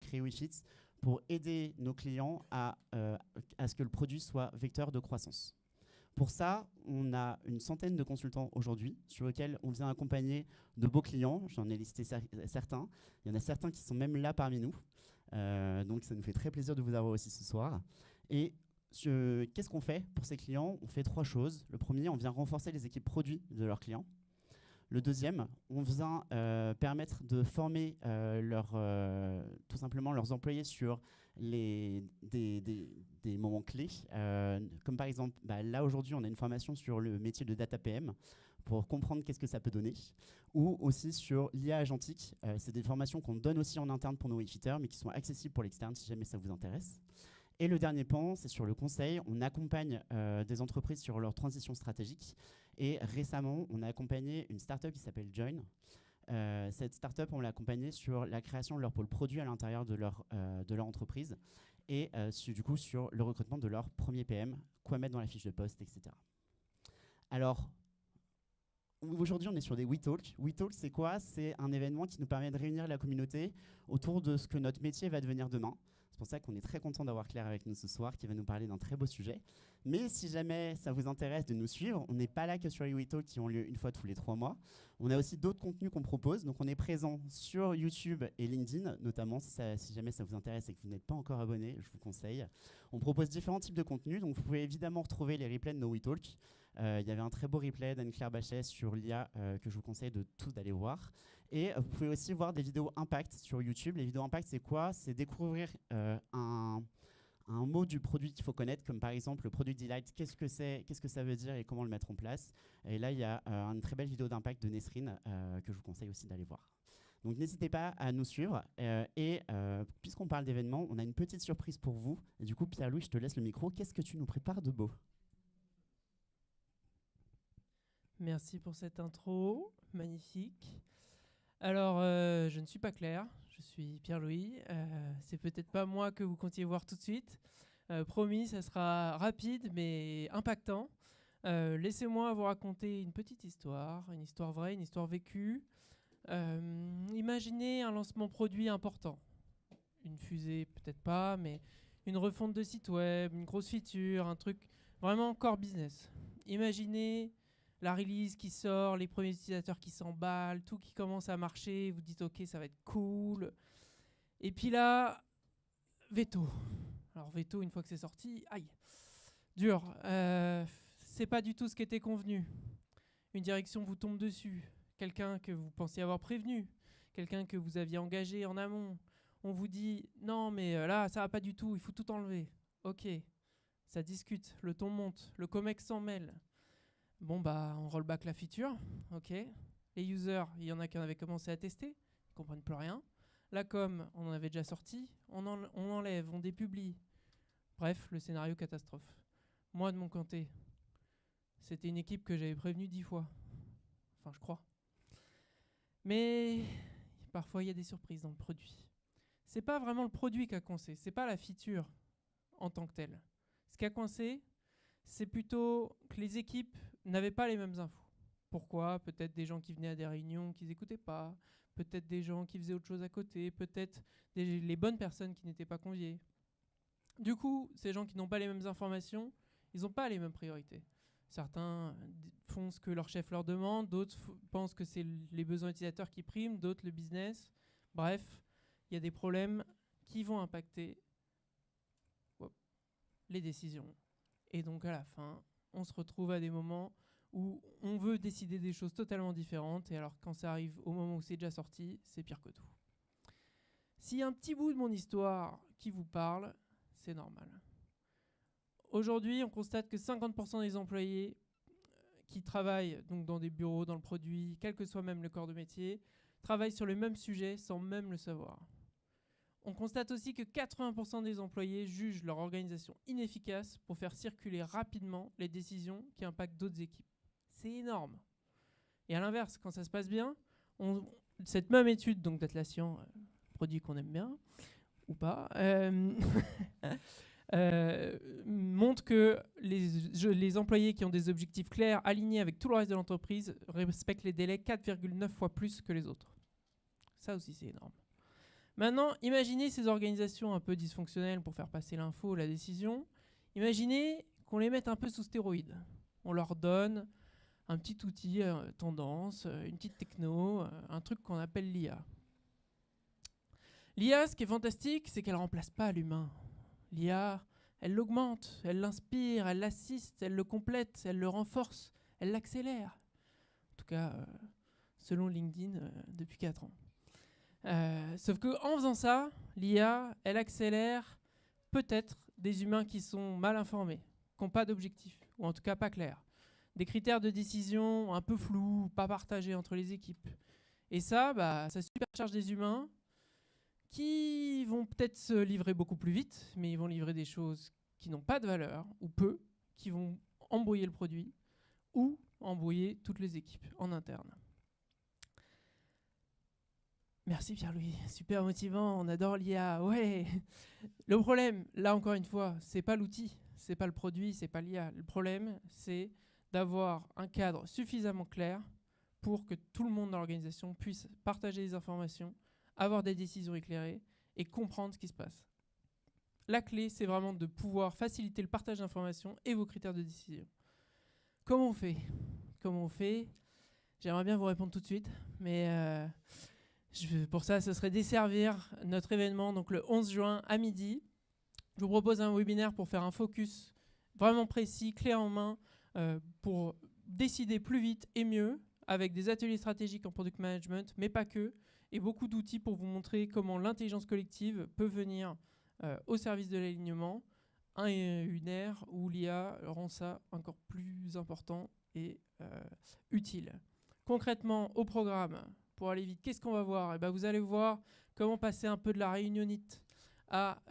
créé WeFit pour aider nos clients à ce que le produit soit vecteur de croissance. Pour ça, on a une centaine de consultants aujourd'hui sur lesquels on vient accompagner de beaux clients. J'en ai listé certains. Il y en a certains qui sont même là parmi nous. Donc ça nous fait très plaisir de vous avoir aussi ce soir. Et qu'est-ce qu'on fait pour ces clients? On fait 3 choses. Le premier, on vient renforcer les équipes produits de leurs clients. Le deuxième, on vient permettre de former tout simplement leurs employés sur des moments clés. Comme par exemple, là aujourd'hui, on a une formation sur le métier de data PM pour comprendre qu'est-ce que ça peut donner. Ou aussi sur l'IA agentique. C'est des formations qu'on donne aussi en interne pour nos WeFitters, mais qui sont accessibles pour l'externe si jamais ça vous intéresse. Et le dernier pan, c'est sur le conseil. On accompagne des entreprises sur leur transition stratégique. Et récemment, on a accompagné une startup qui s'appelle Join. Cette startup, on l'a accompagnée sur la création de leur pôle produit à l'intérieur de leur entreprise et du coup sur le recrutement de leur premier PM, quoi mettre dans la fiche de poste, etc. Alors, aujourd'hui, on est sur des WeTalk. WeTalk, c'est quoi? C'est un événement qui nous permet de réunir la communauté autour de ce que notre métier va devenir demain. C'est pour ça qu'on est très content d'avoir Claire avec nous ce soir, qui va nous parler d'un très beau sujet. Mais si jamais ça vous intéresse de nous suivre, on n'est pas là que sur les WeTalk qui ont lieu une fois tous les 3 mois. On a aussi d'autres contenus qu'on propose. Donc on est présent sur YouTube et LinkedIn, notamment si jamais ça vous intéresse et que vous n'êtes pas encore abonné, je vous conseille. On propose différents types de contenus. Donc vous pouvez évidemment retrouver les replays de nos WeTalk. Il y avait un très beau replay d'Anne-Claire Bachet sur l'IA que je vous conseille d'aller voir. Et vous pouvez aussi voir des vidéos impact sur YouTube. Les vidéos impact, c'est quoi? C'est découvrir un mot du produit qu'il faut connaître, comme par exemple le product delight, qu'est-ce que c'est, qu'est-ce que ça veut dire et comment le mettre en place. Et là, il y a une très belle vidéo d'impact de Nesrine que je vous conseille aussi d'aller voir. Donc n'hésitez pas à nous suivre. Puisqu'on parle d'événements, on a une petite surprise pour vous. Et du coup, Pierre-Louis, je te laisse le micro. Qu'est-ce que tu nous prépares de beau? Merci pour cette intro, magnifique. Alors, je ne suis pas Claire, je suis Pierre-Louis. C'est peut-être pas moi que vous comptiez voir tout de suite. Promis, ça sera rapide mais impactant. Laissez-moi vous raconter une petite histoire, une histoire vraie, une histoire vécue. Imaginez un lancement produit important. Une fusée, peut-être pas, mais une refonte de site web, une grosse feature, un truc vraiment core business. Imaginez la release qui sort, les premiers utilisateurs qui s'emballent, tout qui commence à marcher, vous dites ok, ça va être cool. Et puis là, veto. Alors veto, une fois que c'est sorti, aïe, dur. C'est pas du tout ce qui était convenu. Une direction vous tombe dessus, quelqu'un que vous pensiez avoir prévenu, quelqu'un que vous aviez engagé en amont. On vous dit non mais là ça va pas du tout, il faut tout enlever. Ok, ça discute, le ton monte, le comex s'en mêle. Bon, on rollback la feature, ok. Les users, il y en a qui en avaient commencé à tester, ils ne comprennent plus rien. La com, on en avait déjà sorti, on enlève, on dépublie. Bref, le scénario catastrophe. Moi, de mon côté, c'était une équipe que j'avais prévenue 10 fois. Enfin, je crois. Mais parfois, il y a des surprises dans le produit. C'est pas vraiment le produit qui a coincé, c'est pas la feature en tant que telle. Ce qui a coincé, c'est plutôt que les équipes n'avaient pas les mêmes infos. Pourquoi? Peut-être des gens qui venaient à des réunions qu'ils n'écoutaient pas, peut-être des gens qui faisaient autre chose à côté, peut-être les bonnes personnes qui n'étaient pas conviées. Du coup, ces gens qui n'ont pas les mêmes informations, ils n'ont pas les mêmes priorités. Certains font ce que leur chef leur demande, d'autres pensent que c'est les besoins utilisateurs qui priment, d'autres le business. Bref, il y a des problèmes qui vont impacter les décisions. Et donc à la fin, on se retrouve à des moments où on veut décider des choses totalement différentes, et alors quand ça arrive au moment où c'est déjà sorti, c'est pire que tout. S'il y a un petit bout de mon histoire qui vous parle, c'est normal. Aujourd'hui, on constate que 50% des employés qui travaillent donc dans des bureaux, dans le produit, quel que soit même le corps de métier, travaillent sur le même sujet sans même le savoir. On constate aussi que 80% des employés jugent leur organisation inefficace pour faire circuler rapidement les décisions qui impactent d'autres équipes. C'est énorme. Et à l'inverse, quand ça se passe bien, cette même étude donc d'Atlassian, produit qu'on aime bien, ou pas, montre que les employés qui ont des objectifs clairs, alignés avec tout le reste de l'entreprise, respectent les délais 4,9 fois plus que les autres. Ça aussi, c'est énorme. Maintenant, imaginez ces organisations un peu dysfonctionnelles pour faire passer l'info, la décision. Imaginez qu'on les mette un peu sous stéroïdes. On leur donne un petit outil tendance, une petite techno, un truc qu'on appelle l'IA. L'IA, ce qui est fantastique, c'est qu'elle ne remplace pas l'humain. L'IA, elle l'augmente, elle l'inspire, elle l'assiste, elle le complète, elle le renforce, elle l'accélère. En tout cas, selon LinkedIn, depuis 4 ans. Sauf qu'en faisant ça, l'IA, elle accélère peut-être des humains qui sont mal informés, qui n'ont pas d'objectif, ou en tout cas pas clairs. Des critères de décision un peu flous, pas partagés entre les équipes. Et ça, ça supercharge des humains qui vont peut-être se livrer beaucoup plus vite, mais ils vont livrer des choses qui n'ont pas de valeur, ou peu, qui vont embrouiller le produit, ou embrouiller toutes les équipes en interne. Merci Pierre-Louis, super motivant, on adore l'IA, ouais. Le problème, là encore une fois, c'est pas l'outil, c'est pas le produit, c'est pas l'IA. Le problème, c'est d'avoir un cadre suffisamment clair pour que tout le monde dans l'organisation puisse partager les informations, avoir des décisions éclairées et comprendre ce qui se passe. La clé, c'est vraiment de pouvoir faciliter le partage d'informations et vos critères de décision. Comment on fait ? J'aimerais bien vous répondre tout de suite, mais pour ça, ce serait desservir notre événement, donc le 11 juin à midi. Je vous propose un webinaire pour faire un focus vraiment précis, clé en main, pour décider plus vite et mieux, avec des ateliers stratégiques en product management, mais pas que, et beaucoup d'outils pour vous montrer comment l'intelligence collective peut venir au service de l'alignement, une ère où l'IA rend ça encore plus important et utile. Concrètement, au programme, pour aller vite, qu'est-ce qu'on va voir ? Vous allez voir comment passer un peu de la réunionnite à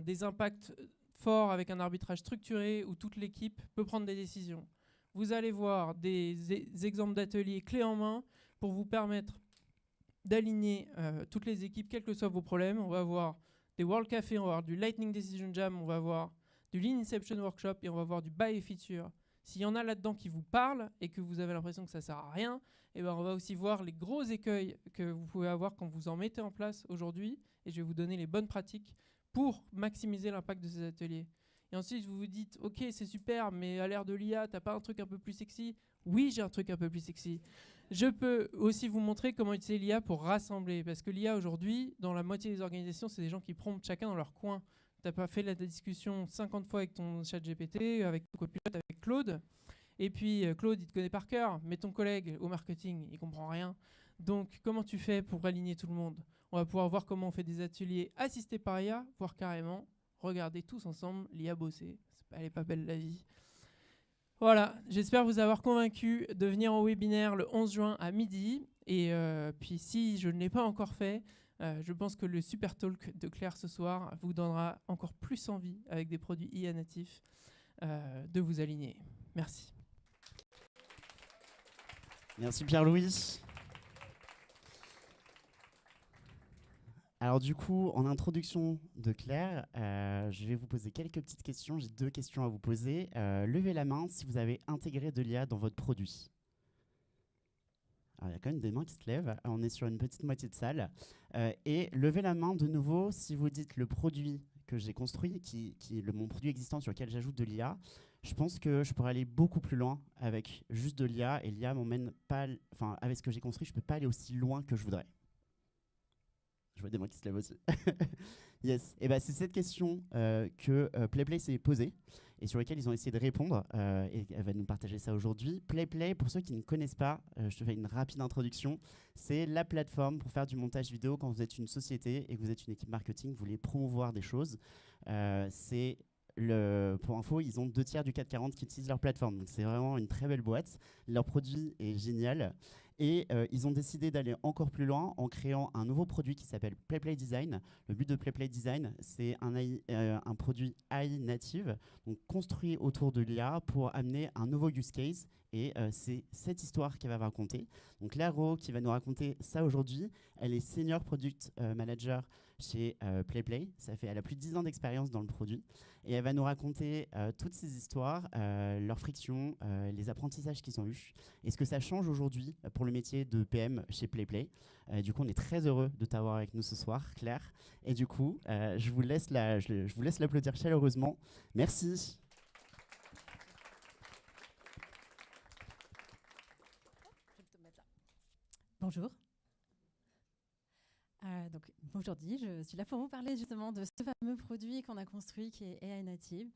des impacts forts avec un arbitrage structuré où toute l'équipe peut prendre des décisions. Vous allez voir des exemples d'ateliers clés en main pour vous permettre d'aligner toutes les équipes, quels que soient vos problèmes. On va voir des World Café, on va voir du Lightning Decision Jam, on va voir du Lean Inception Workshop et on va voir du Buy a Feature. S'il y en a là-dedans qui vous parlent et que vous avez l'impression que ça ne sert à rien, on va aussi voir les gros écueils que vous pouvez avoir quand vous en mettez en place aujourd'hui. Et je vais vous donner les bonnes pratiques pour maximiser l'impact de ces ateliers. Et ensuite, vous vous dites, ok, c'est super, mais à l'ère de l'IA, t'as pas un truc un peu plus sexy ? Oui, j'ai un truc un peu plus sexy. Je peux aussi vous montrer comment utiliser l'IA pour rassembler. Parce que l'IA, aujourd'hui, dans la moitié des organisations, c'est des gens qui promptent chacun dans leur coin. T'as pas fait la discussion 50 fois avec ton chat GPT, avec ton copilote, avec Claude. Et puis, Claude, il te connaît par cœur, mais ton collègue au marketing, il comprend rien. Donc, comment tu fais pour aligner tout le monde ? On va pouvoir voir comment on fait des ateliers assistés par IA, voire carrément regarder tous ensemble l'IA bosser. Elle est pas belle la vie. Voilà, j'espère vous avoir convaincu de venir au webinaire le 11 juin à midi. Et puis si je ne l'ai pas encore fait, je pense que le super talk de Claire ce soir vous donnera encore plus envie, avec des produits IA natifs, de vous aligner. Merci. Merci Pierre-Louis. Alors du coup, en introduction de Claire, je vais vous poser quelques petites questions. J'ai 2 questions à vous poser. Levez la main si vous avez intégré de l'IA dans votre produit. Alors, il y a quand même des mains qui se lèvent. On est sur une petite moitié de salle. Et levez la main de nouveau si vous dites le produit que j'ai construit, mon produit existant sur lequel j'ajoute de l'IA. Je pense que je pourrais aller beaucoup plus loin avec juste de l'IA. Et l'IA m'emmène pas... Enfin, avec ce que j'ai construit, je ne peux pas aller aussi loin que je voudrais. Je vois des mains qui se lèvent aussi. Yes. Et c'est cette question que PlayPlay s'est posée et sur laquelle ils ont essayé de répondre. Et elle va nous partager ça aujourd'hui. PlayPlay, pour ceux qui ne connaissent pas, je te fais une rapide introduction. C'est la plateforme pour faire du montage vidéo quand vous êtes une société et que vous êtes une équipe marketing, vous voulez promouvoir des choses. Pour info, ils ont 2/3 du CAC 40 qui utilisent leur plateforme. Donc c'est vraiment une très belle boîte. Leur produit est génial. Et ils ont décidé d'aller encore plus loin en créant un nouveau produit qui s'appelle PlayPlay Design. Le but de PlayPlay Design, c'est un produit AI native, donc construit autour de l'IA pour amener un nouveau use case. Et c'est cette histoire qu'elle va raconter. Donc Claire Rowe, qui va nous raconter ça aujourd'hui, elle est Senior Product Manager chez PlayPlay. Elle a plus de 10 ans d'expérience dans le produit. Et elle va nous raconter toutes ces histoires, leurs frictions, les apprentissages qu'ils ont eus et ce que ça change aujourd'hui pour le métier de PM chez PlayPlay. Du coup, on est très heureux de t'avoir avec nous ce soir, Claire. Et du coup, je vous laisse l'applaudir chaleureusement. Merci. Bonjour. Donc, aujourd'hui, je suis là pour vous parler justement de ce fameux produit qu'on a construit qui est AI Native.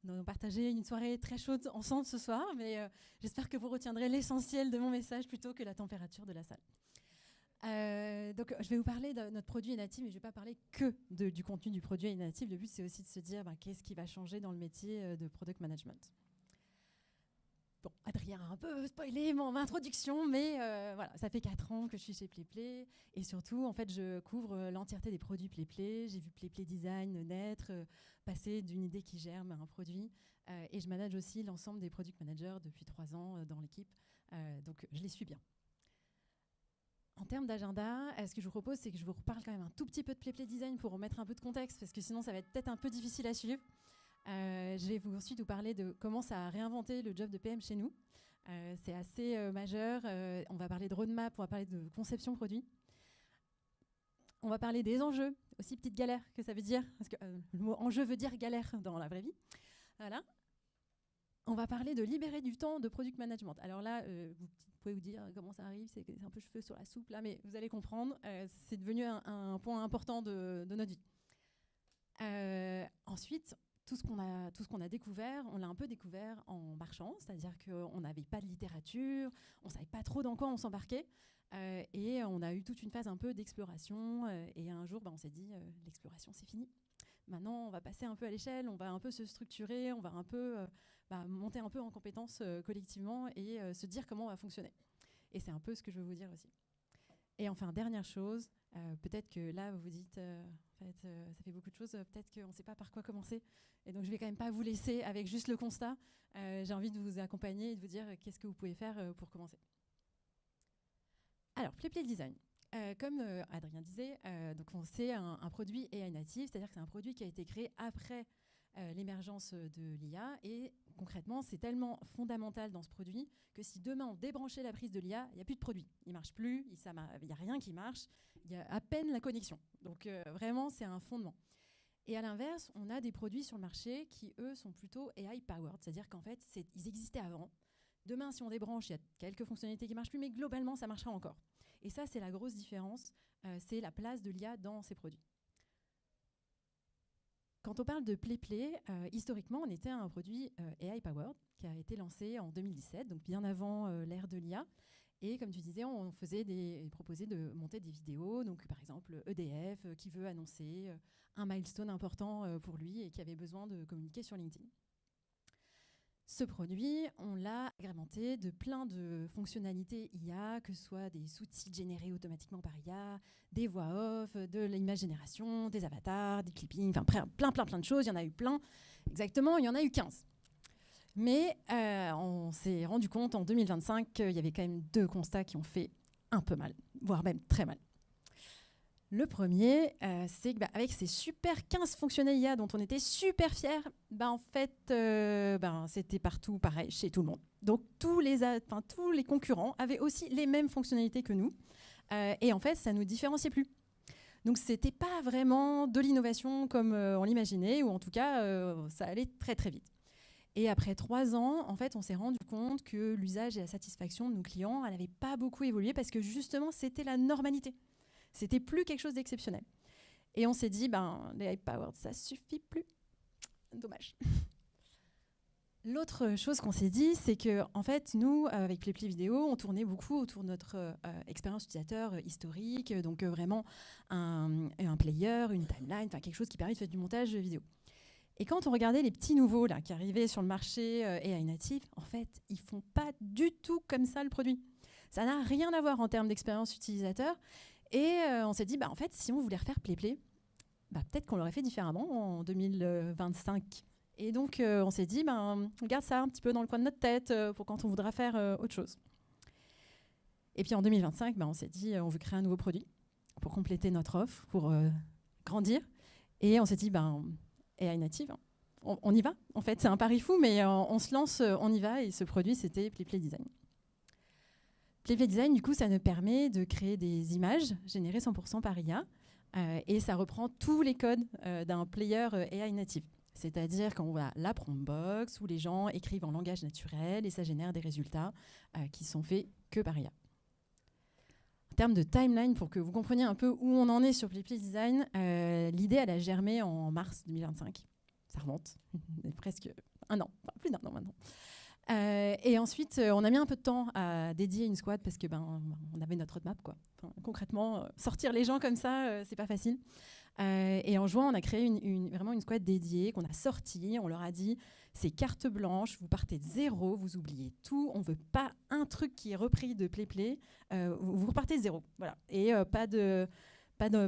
On a partagé une soirée très chaude ensemble ce soir, mais j'espère que vous retiendrez l'essentiel de mon message plutôt que la température de la salle. Donc, je vais vous parler de notre produit AI Native, mais je ne vais pas parler que du contenu du produit AI Native. Le but, c'est aussi de se dire qu'est-ce qui va changer dans le métier de product management. Bon, Adrien a un peu spoilé mon introduction, mais voilà, ça fait 4 ans que je suis chez PlayPlay et surtout, en fait, je couvre l'entièreté des produits PlayPlay. J'ai vu PlayPlay Design naître, passer d'une idée qui germe à un produit et je manage aussi l'ensemble des product managers depuis 3 ans dans l'équipe, donc je les suis bien. En termes d'agenda, ce que je vous propose, c'est que je vous reparle quand même un tout petit peu de PlayPlay Design pour remettre un peu de contexte, parce que sinon, ça va être peut-être un peu difficile à suivre. Je vais ensuite vous parler de comment ça a réinventé le job de PM chez nous. C'est assez majeur. On va parler de roadmap, on va parler de conception produit. On va parler des enjeux, aussi petite galère que ça veut dire, parce que le mot enjeu veut dire galère dans la vraie vie. Voilà. On va parler de libérer du temps de product management. Alors là, vous pouvez vous dire comment ça arrive, c'est un peu cheveux sur la soupe là, mais vous allez comprendre, c'est devenu un point important de notre vie. Ensuite, tout ce qu'on a découvert, on l'a un peu découvert en marchant, c'est-à-dire qu'on n'avait pas de littérature, on ne savait pas trop dans quoi on s'embarquait, et on a eu toute une phase un peu d'exploration, et un jour, on s'est dit, l'exploration, c'est fini. Maintenant, on va passer un peu à l'échelle, on va un peu se structurer, on va un peu monter un peu en compétences collectivement et se dire comment on va fonctionner. Et c'est un peu ce que je veux vous dire aussi. Et enfin, dernière chose, peut-être que là, vous vous dites, en fait, ça fait beaucoup de choses, peut-être qu'on ne sait pas par quoi commencer. Et donc, je ne vais quand même pas vous laisser avec juste le constat. J'ai envie de vous accompagner et de vous dire qu'est-ce que vous pouvez faire pour commencer. Alors, PlayPlay Design. Comme Adrien disait, c'est un produit AI native, c'est-à-dire que c'est un produit qui a été créé après l'émergence de l'IA. Et concrètement, c'est tellement fondamental dans ce produit que si demain on débranchait la prise de l'IA, il n'y a plus de produit. Il ne marche plus, il n'y a rien qui marche, il y a à peine la connexion. Donc vraiment, c'est un fondement. Et à l'inverse, on a des produits sur le marché qui, eux, sont plutôt AI-powered, c'est-à-dire qu'en fait, ils existaient avant. Demain, si on débranche, il y a quelques fonctionnalités qui ne marchent plus, mais globalement, ça marchera encore. Et ça, c'est la grosse différence, c'est la place de l'IA dans ces produits. Quand on parle de PlayPlay, historiquement, on était un produit AI-powered qui a été lancé en 2017, donc bien avant l'ère de l'IA. Et comme tu disais, on proposait de monter des vidéos. Donc, par exemple, EDF qui veut annoncer un milestone important pour lui et qui avait besoin de communiquer sur LinkedIn. Ce produit, on l'a agrémenté de plein de fonctionnalités IA, que ce soit des sous-titres générés automatiquement par IA, des voix off, de l'image génération, des avatars, des clippings, enfin plein de choses. Il y en a eu plein. Exactement, il y en a eu 15. Mais on s'est rendu compte en 2025 qu'il y avait quand même 2 constats qui ont fait un peu mal, voire même très mal. Le premier, c'est qu'avec ces super 15 fonctionnalités IA dont on était super fiers, en fait, c'était partout pareil chez tout le monde. Donc tous les concurrents avaient aussi les mêmes fonctionnalités que nous. Et en fait, ça ne nous différenciait plus. Donc ce n'était pas vraiment de l'innovation comme on l'imaginait, ou en tout cas, ça allait très très vite. Et après 3 ans, en fait, on s'est rendu compte que l'usage et la satisfaction de nos clients, elle n'avait pas beaucoup évolué parce que justement, c'était la normalité. C'était plus quelque chose d'exceptionnel. Et on s'est dit, les AI-powered, ça suffit plus. Dommage. L'autre chose qu'on s'est dit, c'est que en fait, nous, avec PlayPlay Vidéo, on tournait beaucoup autour de notre expérience utilisateur historique, donc vraiment un player, une timeline, quelque chose qui permet de faire du montage vidéo. Et quand on regardait les petits nouveaux là, qui arrivaient sur le marché AI natif, en fait, ils font pas du tout comme ça le produit. Ça n'a rien à voir en termes d'expérience utilisateur. Et on s'est dit, en fait, si on voulait refaire PlayPlay, peut-être qu'on l'aurait fait différemment en 2025. Et donc, on s'est dit, on garde ça un petit peu dans le coin de notre tête pour quand on voudra faire autre chose. Et puis en 2025, on s'est dit, on veut créer un nouveau produit pour compléter notre offre, pour grandir. Et on s'est dit, AI native, hein. On y va. En fait, c'est un pari fou, mais on se lance, on y va. Et ce produit, c'était PlayPlay Design. PlayPlay Design, du coup, ça nous permet de créer des images générées 100% par IA. Et ça reprend tous les codes d'un player AI native. C'est-à-dire qu'on a la prompt box où les gens écrivent en langage naturel et ça génère des résultats qui sont faits que par IA. En termes de timeline, pour que vous compreniez un peu où on en est sur PlayPlay Design, l'idée, elle a germé en mars 2025. Ça remonte, presque un an, enfin, plus d'un an maintenant. Et ensuite, on a mis un peu de temps à dédier une squad parce que on avait notre roadmap, quoi. Enfin, concrètement, sortir les gens comme ça, c'est pas facile. Et en juin, on a créé vraiment une squad dédiée qu'on a sortie. On leur a dit, c'est carte blanche, vous partez de zéro, vous oubliez tout. On veut pas un truc qui est repris de PlayPlay. Vous repartez de zéro, voilà. Et pas de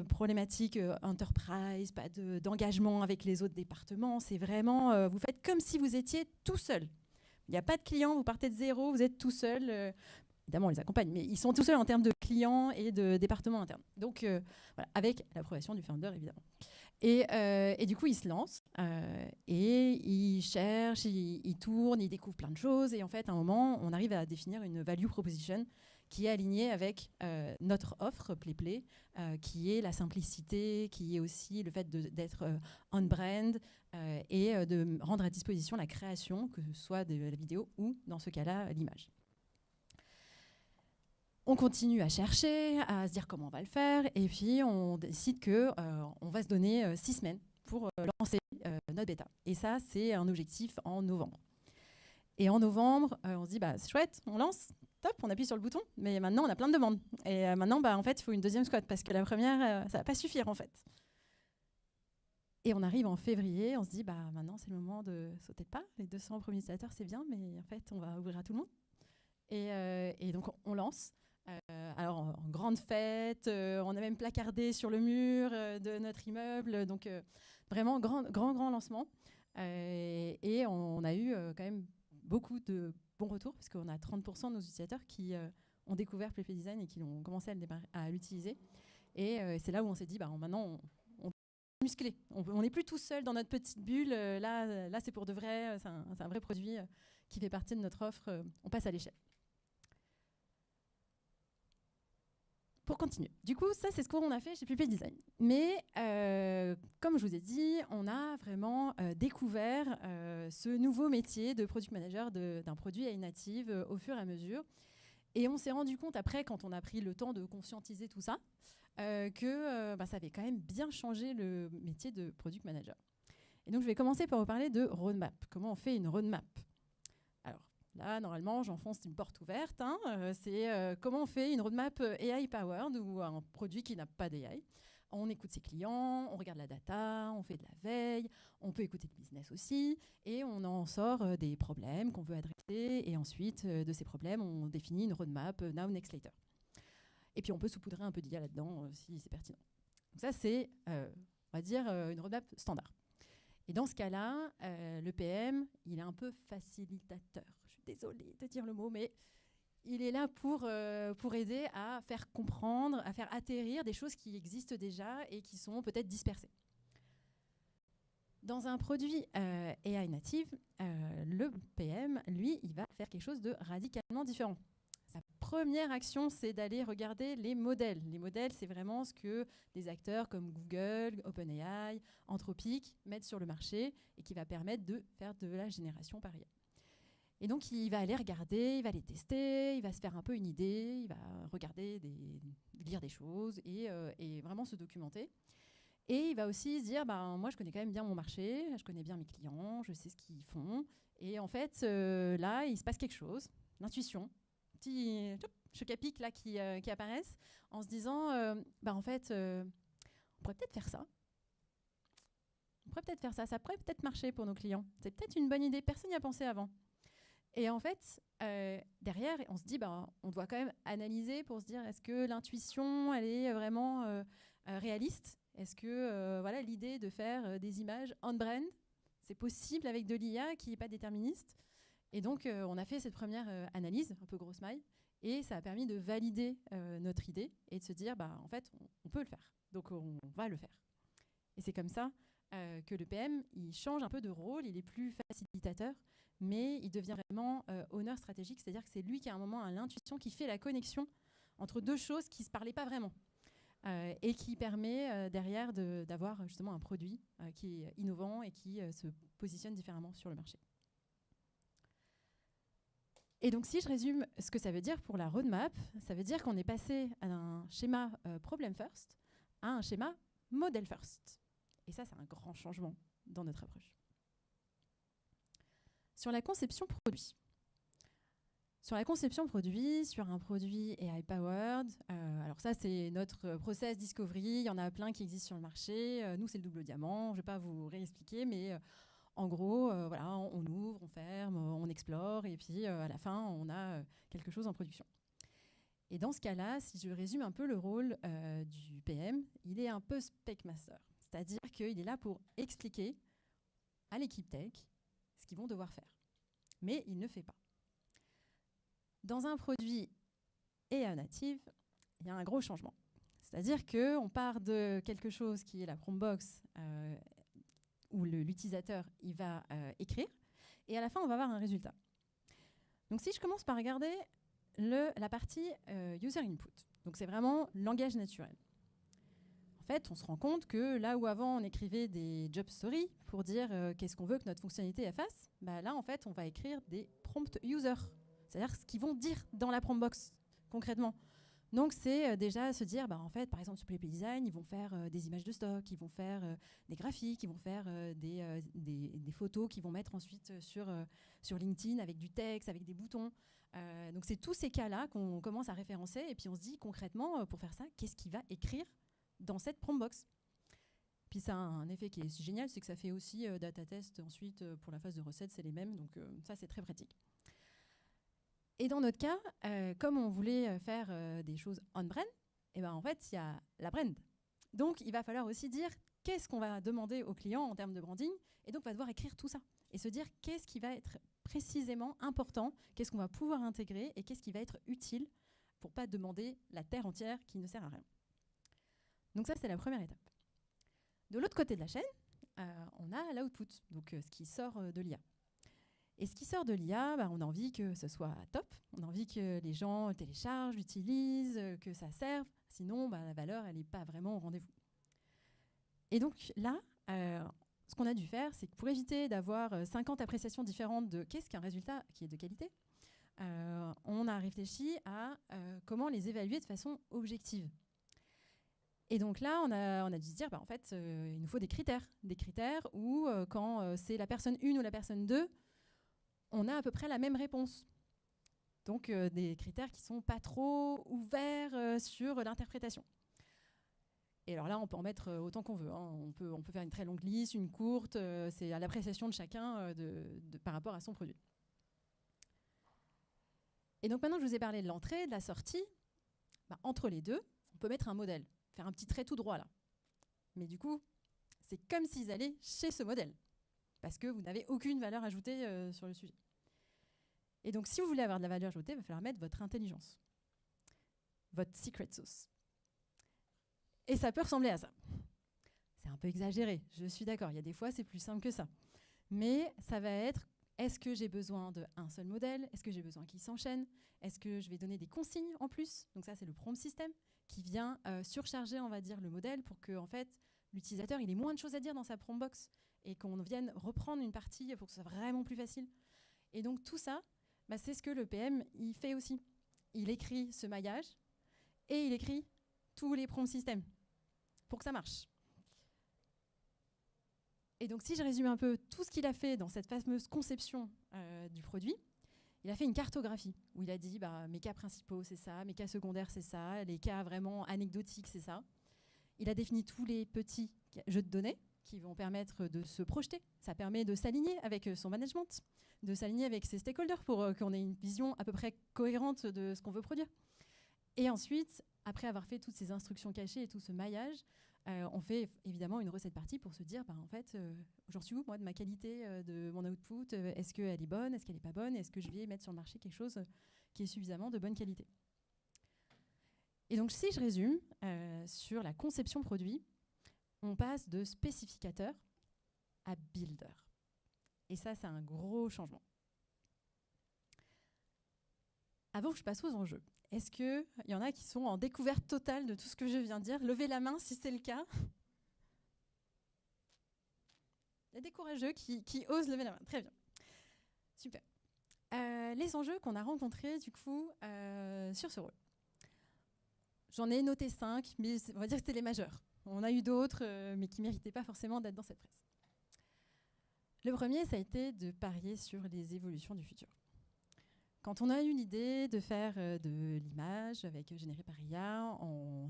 problématique enterprise, pas d'engagement avec les autres départements. C'est vraiment, vous faites comme si vous étiez tout seul. Il n'y a pas de clients, vous partez de zéro, vous êtes tout seul. Évidemment, on les accompagne, mais ils sont tout seuls en termes de clients et de départements internes. Donc, voilà, avec l'approbation du founder, évidemment. Et du coup, ils se lancent et ils cherchent, ils tournent, ils découvrent plein de choses. Et en fait, à un moment, on arrive à définir une value proposition qui est alignée avec notre offre PlayPlay, qui est la simplicité, qui est aussi le fait d'être on-brand et de rendre à disposition la création, que ce soit de la vidéo ou, dans ce cas-là, l'image. On continue à chercher, à se dire comment on va le faire, et puis on décide qu'on va se donner 6 semaines pour lancer notre bêta. Et ça, c'est un objectif en novembre. Et en novembre, on se dit, c'est chouette, on lance, top, on appuie sur le bouton, mais maintenant, on a plein de demandes. Et maintenant, en fait, il faut une deuxième squad, parce que la première, ça ne va pas suffire, en fait. Et on arrive en février, on se dit, maintenant, c'est le moment de sauter de pas. Les 200 premiers utilisateurs, c'est bien, mais en fait, on va ouvrir à tout le monde. Et donc, on lance. Alors, en grande fête, on a même placardé sur le mur de notre immeuble. Donc, vraiment, grand lancement. Et on a eu quand même beaucoup de bons retours, parce qu'on a 30% de nos utilisateurs qui ont découvert PlayPlay Design et qui ont commencé à l'utiliser. Et c'est là où on s'est dit, maintenant, on musclé. On n'est plus tout seul dans notre petite bulle. Là, c'est pour de vrai. C'est un vrai produit qui fait partie de notre offre. On passe à l'échelle. Pour continuer. Du coup, ça, c'est ce qu'on a fait chez PlayPlay Design. Mais comme je vous ai dit, on a vraiment découvert ce nouveau métier de product manager d'un produit AI native au fur et à mesure. Et on s'est rendu compte après, quand on a pris le temps de conscientiser tout ça, que ça avait quand même bien changé le métier de product manager. Et donc, je vais commencer par vous parler de roadmap. Comment on fait une roadmap ? Alors, là, normalement, j'enfonce une porte ouverte. C'est comment on fait une roadmap AI-powered ou un produit qui n'a pas d'AI. On écoute ses clients, on regarde la data, on fait de la veille, on peut écouter le business aussi, et on en sort des problèmes qu'on veut adresser, et ensuite, de ces problèmes, on définit une roadmap now, next, later. Et puis, on peut saupoudrer un peu d'IA là-dedans si c'est pertinent. Donc ça, c'est, on va dire, une roadmap standard. Et dans ce cas-là, le PM, il est un peu facilitateur. Je suis désolée de dire le mot, mais il est là pour aider à faire comprendre, à faire atterrir des choses qui existent déjà et qui sont peut-être dispersées. Dans un produit AI native, le PM, lui, il va faire quelque chose de radicalement différent. Sa première action, c'est d'aller regarder les modèles. Les modèles, c'est vraiment ce que des acteurs comme Google, OpenAI, Anthropic mettent sur le marché et qui va permettre de faire de la génération par IA. Et donc, il va aller regarder, il va les tester, il va se faire un peu une idée, il va regarder, lire des choses et vraiment se documenter. Et il va aussi se dire, moi, je connais quand même bien mon marché, je connais bien mes clients, je sais ce qu'ils font. Et en fait, là, il se passe quelque chose, l'intuition, petit choc-à-pic là qui apparaissent, en se disant, en fait, on pourrait peut-être faire ça. On pourrait peut-être faire ça, ça pourrait peut-être marcher pour nos clients. C'est peut-être une bonne idée, personne n'y a pensé avant. Et en fait, derrière, on se dit, on doit quand même analyser pour se dire, est-ce que l'intuition, elle est vraiment réaliste ? Est-ce que l'idée de faire des images on-brand, c'est possible avec de l'IA qui n'est pas déterministe ? Et donc, on a fait cette première analyse, un peu grosse maille, et ça a permis de valider notre idée et de se dire, en fait, on peut le faire. Donc, on va le faire. Et c'est comme ça que le PM, il change un peu de rôle, il est plus facilitateur, mais il devient vraiment owner stratégique, c'est-à-dire que c'est lui qui à un moment a l'intuition, qui fait la connexion entre deux choses qui ne se parlaient pas vraiment. Et qui permet derrière d'avoir justement un produit qui est innovant et qui se positionne différemment sur le marché. Et donc si je résume ce que ça veut dire pour la roadmap, ça veut dire qu'on est passé d'un schéma problem first à un schéma model first. Et ça, c'est un grand changement dans notre approche. Sur la conception produit. Sur la conception produit, sur un produit AI-powered, alors ça c'est notre process discovery, il y en a plein qui existent sur le marché, nous c'est le double diamant, je ne vais pas vous réexpliquer, mais en gros, voilà, on ouvre, on ferme, on explore, et puis à la fin on a quelque chose en production. Et dans ce cas-là, si je résume un peu le rôle du PM, il est un peu spec master, c'est-à-dire qu'il est là pour expliquer à l'équipe tech ce qu'ils vont devoir faire, mais il ne fait pas. Dans un produit AI native, il y a un gros changement. C'est-à-dire qu'on part de quelque chose qui est la Prombox, où l'utilisateur il va écrire, et à la fin, on va avoir un résultat. Donc si je commence par regarder la partie user input, donc c'est vraiment langage naturel. En fait, on se rend compte que là où avant, on écrivait des job stories pour dire qu'est-ce qu'on veut que notre fonctionnalité elle fasse, bah là, en fait, on va écrire des prompt users. C'est-à-dire ce qu'ils vont dire dans la Prombox, concrètement. Donc, c'est déjà se dire, en fait, par exemple, sur PlayPay Design, ils vont faire des images de stock, ils vont faire des graphiques, ils vont faire des photos qu'ils vont mettre ensuite sur LinkedIn avec du texte, avec des boutons. Donc, c'est tous ces cas-là qu'on commence à référencer. Et puis, on se dit concrètement, pour faire ça, qu'est-ce qu'il va écrire dans cette Prombox ? Puis, ça a un effet qui est génial, c'est que ça fait aussi data test ensuite pour la phase de recette, c'est les mêmes. Donc, ça, c'est très pratique. Et dans notre cas, comme on voulait faire des choses on-brand, en fait, il y a la brand. Donc, il va falloir aussi dire qu'est-ce qu'on va demander aux clients en termes de branding. Et donc, on va devoir écrire tout ça et se dire qu'est-ce qui va être précisément important, qu'est-ce qu'on va pouvoir intégrer et qu'est-ce qui va être utile pour ne pas demander la terre entière qui ne sert à rien. Donc ça, c'est la première étape. De l'autre côté de la chaîne, on a l'output, donc ce qui sort de l'IA. Et ce qui sort de l'IA, on a envie que ce soit top, on a envie que les gens téléchargent, l'utilisent, que ça serve. Sinon, la valeur, elle n'est pas vraiment au rendez-vous. Et donc là, ce qu'on a dû faire, c'est que pour éviter d'avoir 50 appréciations différentes de qu'est-ce qu'un résultat qui est de qualité, on a réfléchi à comment les évaluer de façon objective. Et donc là, on a dû se dire, en fait, il nous faut des critères où quand c'est la personne 1 ou la personne 2, on a à peu près la même réponse. Donc, des critères qui ne sont pas trop ouverts sur l'interprétation. Et alors là, on peut en mettre autant qu'on veut. On peut faire une très longue liste, une courte. C'est à l'appréciation de chacun par rapport à son produit. Et donc, maintenant que je vous ai parlé de l'entrée, de la sortie, entre les deux, on peut mettre un modèle, faire un petit trait tout droit là. Mais du coup, c'est comme s'ils allaient chez ce modèle, parce que vous n'avez aucune valeur ajoutée sur le sujet. Et donc, si vous voulez avoir de la valeur ajoutée, il va falloir mettre votre intelligence, votre secret sauce. Et ça peut ressembler à ça. C'est un peu exagéré, je suis d'accord. Il y a des fois, c'est plus simple que ça. Mais ça va être, est-ce que j'ai besoin d'un seul modèle? Est-ce que j'ai besoin qu'il s'enchaîne? Est-ce que je vais donner des consignes en plus? Donc ça, c'est le prompt system qui vient surcharger, on va dire, le modèle pour que, en fait, l'utilisateur il ait moins de choses à dire dans sa prompt box et qu'on vienne reprendre une partie pour que ce soit vraiment plus facile. Et donc tout ça, c'est ce que le PM il fait aussi. Il écrit ce maillage et il écrit tous les prompt systems pour que ça marche. Et donc si je résume un peu tout ce qu'il a fait dans cette fameuse conception du produit, il a fait une cartographie où il a dit mes cas principaux c'est ça, mes cas secondaires c'est ça, les cas vraiment anecdotiques c'est ça. Il a défini tous les petits jeux de données qui vont permettre de se projeter. Ça permet de s'aligner avec son management, de s'aligner avec ses stakeholders pour qu'on ait une vision à peu près cohérente de ce qu'on veut produire. Et ensuite, après avoir fait toutes ces instructions cachées et tout ce maillage, on fait évidemment une recette partie pour se dire, en fait, j'en suis où, moi, de ma qualité de mon output? Est-ce qu'elle est bonne? Est-ce qu'elle n'est pas bonne? Est-ce que je vais mettre sur le marché quelque chose qui est suffisamment de bonne qualité? Et donc, si je résume sur la conception produit, on passe de spécificateur à builder. Et ça, c'est un gros changement. Avant que je passe aux enjeux, est-ce qu'il y en a qui sont en découverte totale de tout ce que je viens de dire? Levez la main si c'est le cas. Il y a des courageux qui osent lever la main. Très bien. Super. Les enjeux qu'on a rencontrés, du coup, sur ce rôle. J'en ai noté 5, mais on va dire que c'était les majeurs. On a eu d'autres, mais qui ne méritaient pas forcément d'être dans cette presse. Le premier, ça a été de parier sur les évolutions du futur. Quand on a eu l'idée de faire de l'image avec généré par IA,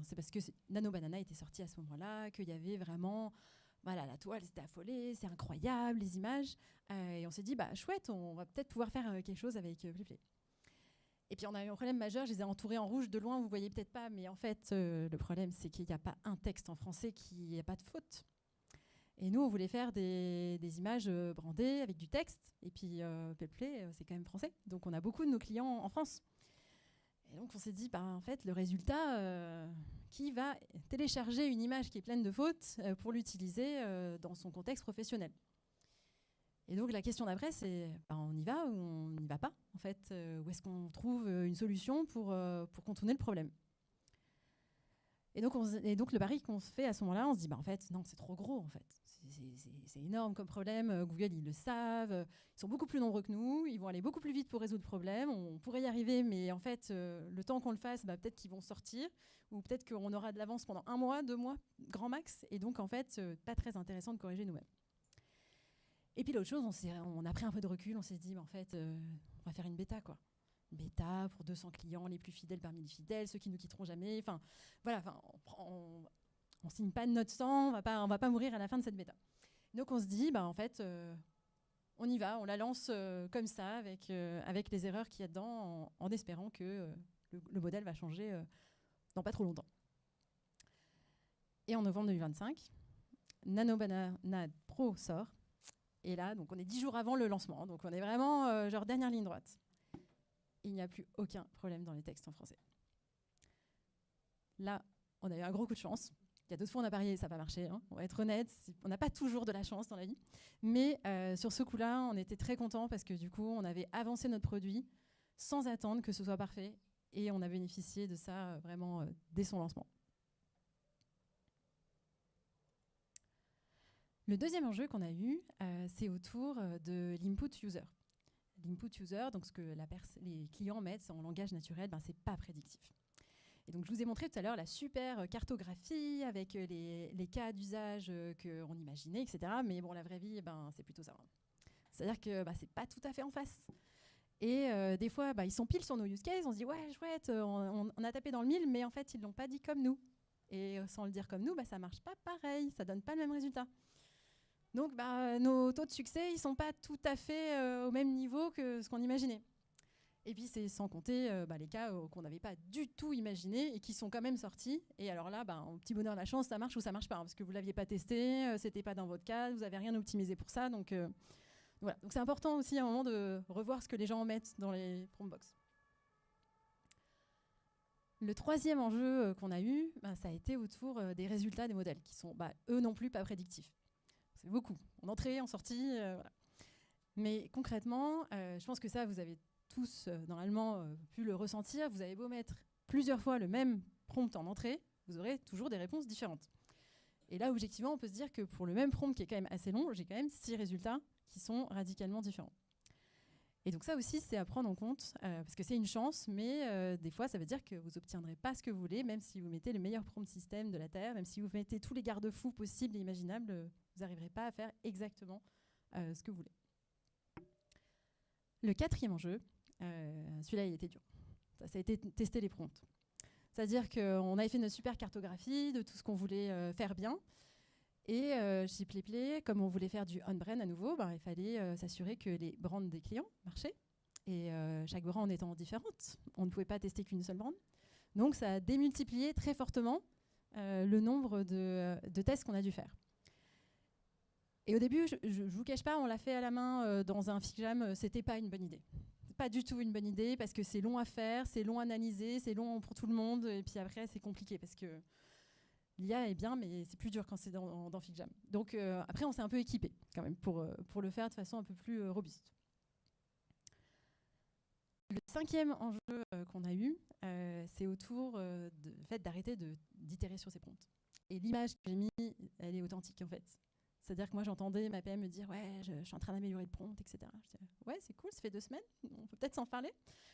c'est parce que Nano Banana était sorti à ce moment-là, qu'il y avait vraiment, voilà, la toile s'était affolée, c'est incroyable, les images. Et on s'est dit, bah chouette, on va peut-être pouvoir faire quelque chose avec PlayPlay. Et puis on a eu un problème majeur, je les ai entourés en rouge de loin, vous voyez peut-être pas, mais en fait, le problème, c'est qu'il n'y a pas un texte en français qui n'a pas de faute. Et nous, on voulait faire des images brandées avec du texte. Et puis, PlayPlay, c'est quand même français. Donc, on a beaucoup de nos clients en France. Et donc, on s'est dit, bah, en fait, le résultat, qui va télécharger une image qui est pleine de fautes pour l'utiliser dans son contexte professionnel? Et donc, la question d'après, c'est, bah, on y va ou on n'y va pas? En fait, où est-ce qu'on trouve une solution pour contourner le problème? Et donc, le pari qu'on se fait à ce moment-là, on se dit, bah, en fait, non, c'est trop gros, en fait. C'est énorme comme problème. Google, ils le savent. Ils sont beaucoup plus nombreux que nous. Ils vont aller beaucoup plus vite pour résoudre le problème. On pourrait y arriver, mais en fait, le temps qu'on le fasse, bah, peut-être qu'ils vont sortir. Ou peut-être qu'on aura de l'avance pendant 1 mois, 2 mois, grand max. Et donc, en fait, pas très intéressant de corriger nous-mêmes. Et puis, l'autre chose, on a pris un peu de recul. On s'est dit, bah, en fait, on va faire une bêta, quoi. Bêta pour 200 clients, les plus fidèles parmi les fidèles, ceux qui nous quitteront jamais. Enfin, voilà, on signe pas de notre sang, on va pas mourir à la fin de cette bêta. Donc on se dit, bah en fait, on y va, on la lance comme ça, avec les erreurs qu'il y a dedans, en espérant que le modèle va changer dans pas trop longtemps. Et en novembre 2025, Nano Banana Pro sort. Et là, donc on est 10 jours avant le lancement, donc on est vraiment genre dernière ligne droite. Il n'y a plus aucun problème dans les textes en français. Là, on a eu un gros coup de chance. Il y a d'autres fois, on a parié, ça n'a pas marché. Hein. On va être honnête, on n'a pas toujours de la chance dans la vie. Mais sur ce coup-là, on était très contents parce que du coup, on avait avancé notre produit sans attendre que ce soit parfait. Et on a bénéficié de ça vraiment dès son lancement. Le deuxième enjeu qu'on a eu, c'est autour de l'input user. L'input user, donc ce que les clients mettent en langage naturel, ben, c'est pas prédictif. Et donc je vous ai montré tout à l'heure la super cartographie avec les cas d'usage qu'on imaginait, etc. Mais bon, la vraie vie, ben, c'est plutôt ça. C'est-à-dire que bah, c'est pas tout à fait en face. Et des fois, bah, ils sont pile sur nos use cases. On se dit, ouais, chouette, on a tapé dans le mille, mais en fait, ils l'ont pas dit comme nous. Et sans le dire comme nous, bah, ça marche pas pareil, ça donne pas le même résultat. Donc, bah, nos taux de succès, ils ne sont pas tout à fait au même niveau que ce qu'on imaginait. Et puis, c'est sans compter les cas qu'on n'avait pas du tout imaginés et qui sont quand même sortis. Et alors là, bah, au petit bonheur de la chance, ça marche ou ça ne marche pas, hein, parce que vous ne l'aviez pas testé, ce n'était pas dans votre cas, vous n'avez rien optimisé pour ça. Donc, voilà. Donc, c'est important aussi à un moment de revoir ce que les gens mettent dans les prompt-box. Le troisième enjeu qu'on a eu, bah, ça a été autour des résultats des modèles, qui sont, bah, eux non plus, pas prédictifs. C'est beaucoup, en entrée, en sortie. Voilà. Mais concrètement, je pense que ça, vous avez tous normalement pu le ressentir. Vous avez beau mettre plusieurs fois le même prompt en entrée, vous aurez toujours des réponses différentes. Et là, objectivement, on peut se dire que pour le même prompt qui est quand même assez long, j'ai quand même 6 résultats qui sont radicalement différents. Et donc ça aussi, c'est à prendre en compte, parce que c'est une chance, mais des fois, ça veut dire que vous n'obtiendrez pas ce que vous voulez, même si vous mettez le meilleur prompt système de la Terre, même si vous mettez tous les garde-fous possibles et imaginables, vous n'arriverez pas à faire exactement ce que vous voulez. Le quatrième enjeu, celui-là, il était dur. Ça a été tester les prompts. C'est-à-dire qu'on avait fait une super cartographie de tout ce qu'on voulait faire bien. Et chez PlayPlay, comme on voulait faire du on-brand à nouveau, bah, il fallait s'assurer que les brands des clients marchaient. Et chaque brand étant différente, on ne pouvait pas tester qu'une seule brand. Donc ça a démultiplié très fortement le nombre de tests qu'on a dû faire. Et au début, je ne vous cache pas, on l'a fait à la main dans un FigJam, c'était pas une bonne idée. Pas du tout une bonne idée parce que c'est long à faire, c'est long à analyser, c'est long pour tout le monde. Et puis après, c'est compliqué parce que L'IA est bien, mais c'est plus dur quand c'est dans FigJam. Donc après, on s'est un peu équipé quand même pour le faire de façon un peu plus robuste. Le 5e enjeu qu'on a eu, c'est autour du fait d'arrêter d'itérer sur ces prompts. Et l'image que j'ai mise, elle est authentique en fait. C'est-à-dire que moi, j'entendais ma PM me dire « Ouais, je suis en train d'améliorer le prompt, etc. » Je dis « Ouais, c'est cool, ça fait 2 semaines, on peut peut-être s'en parler. »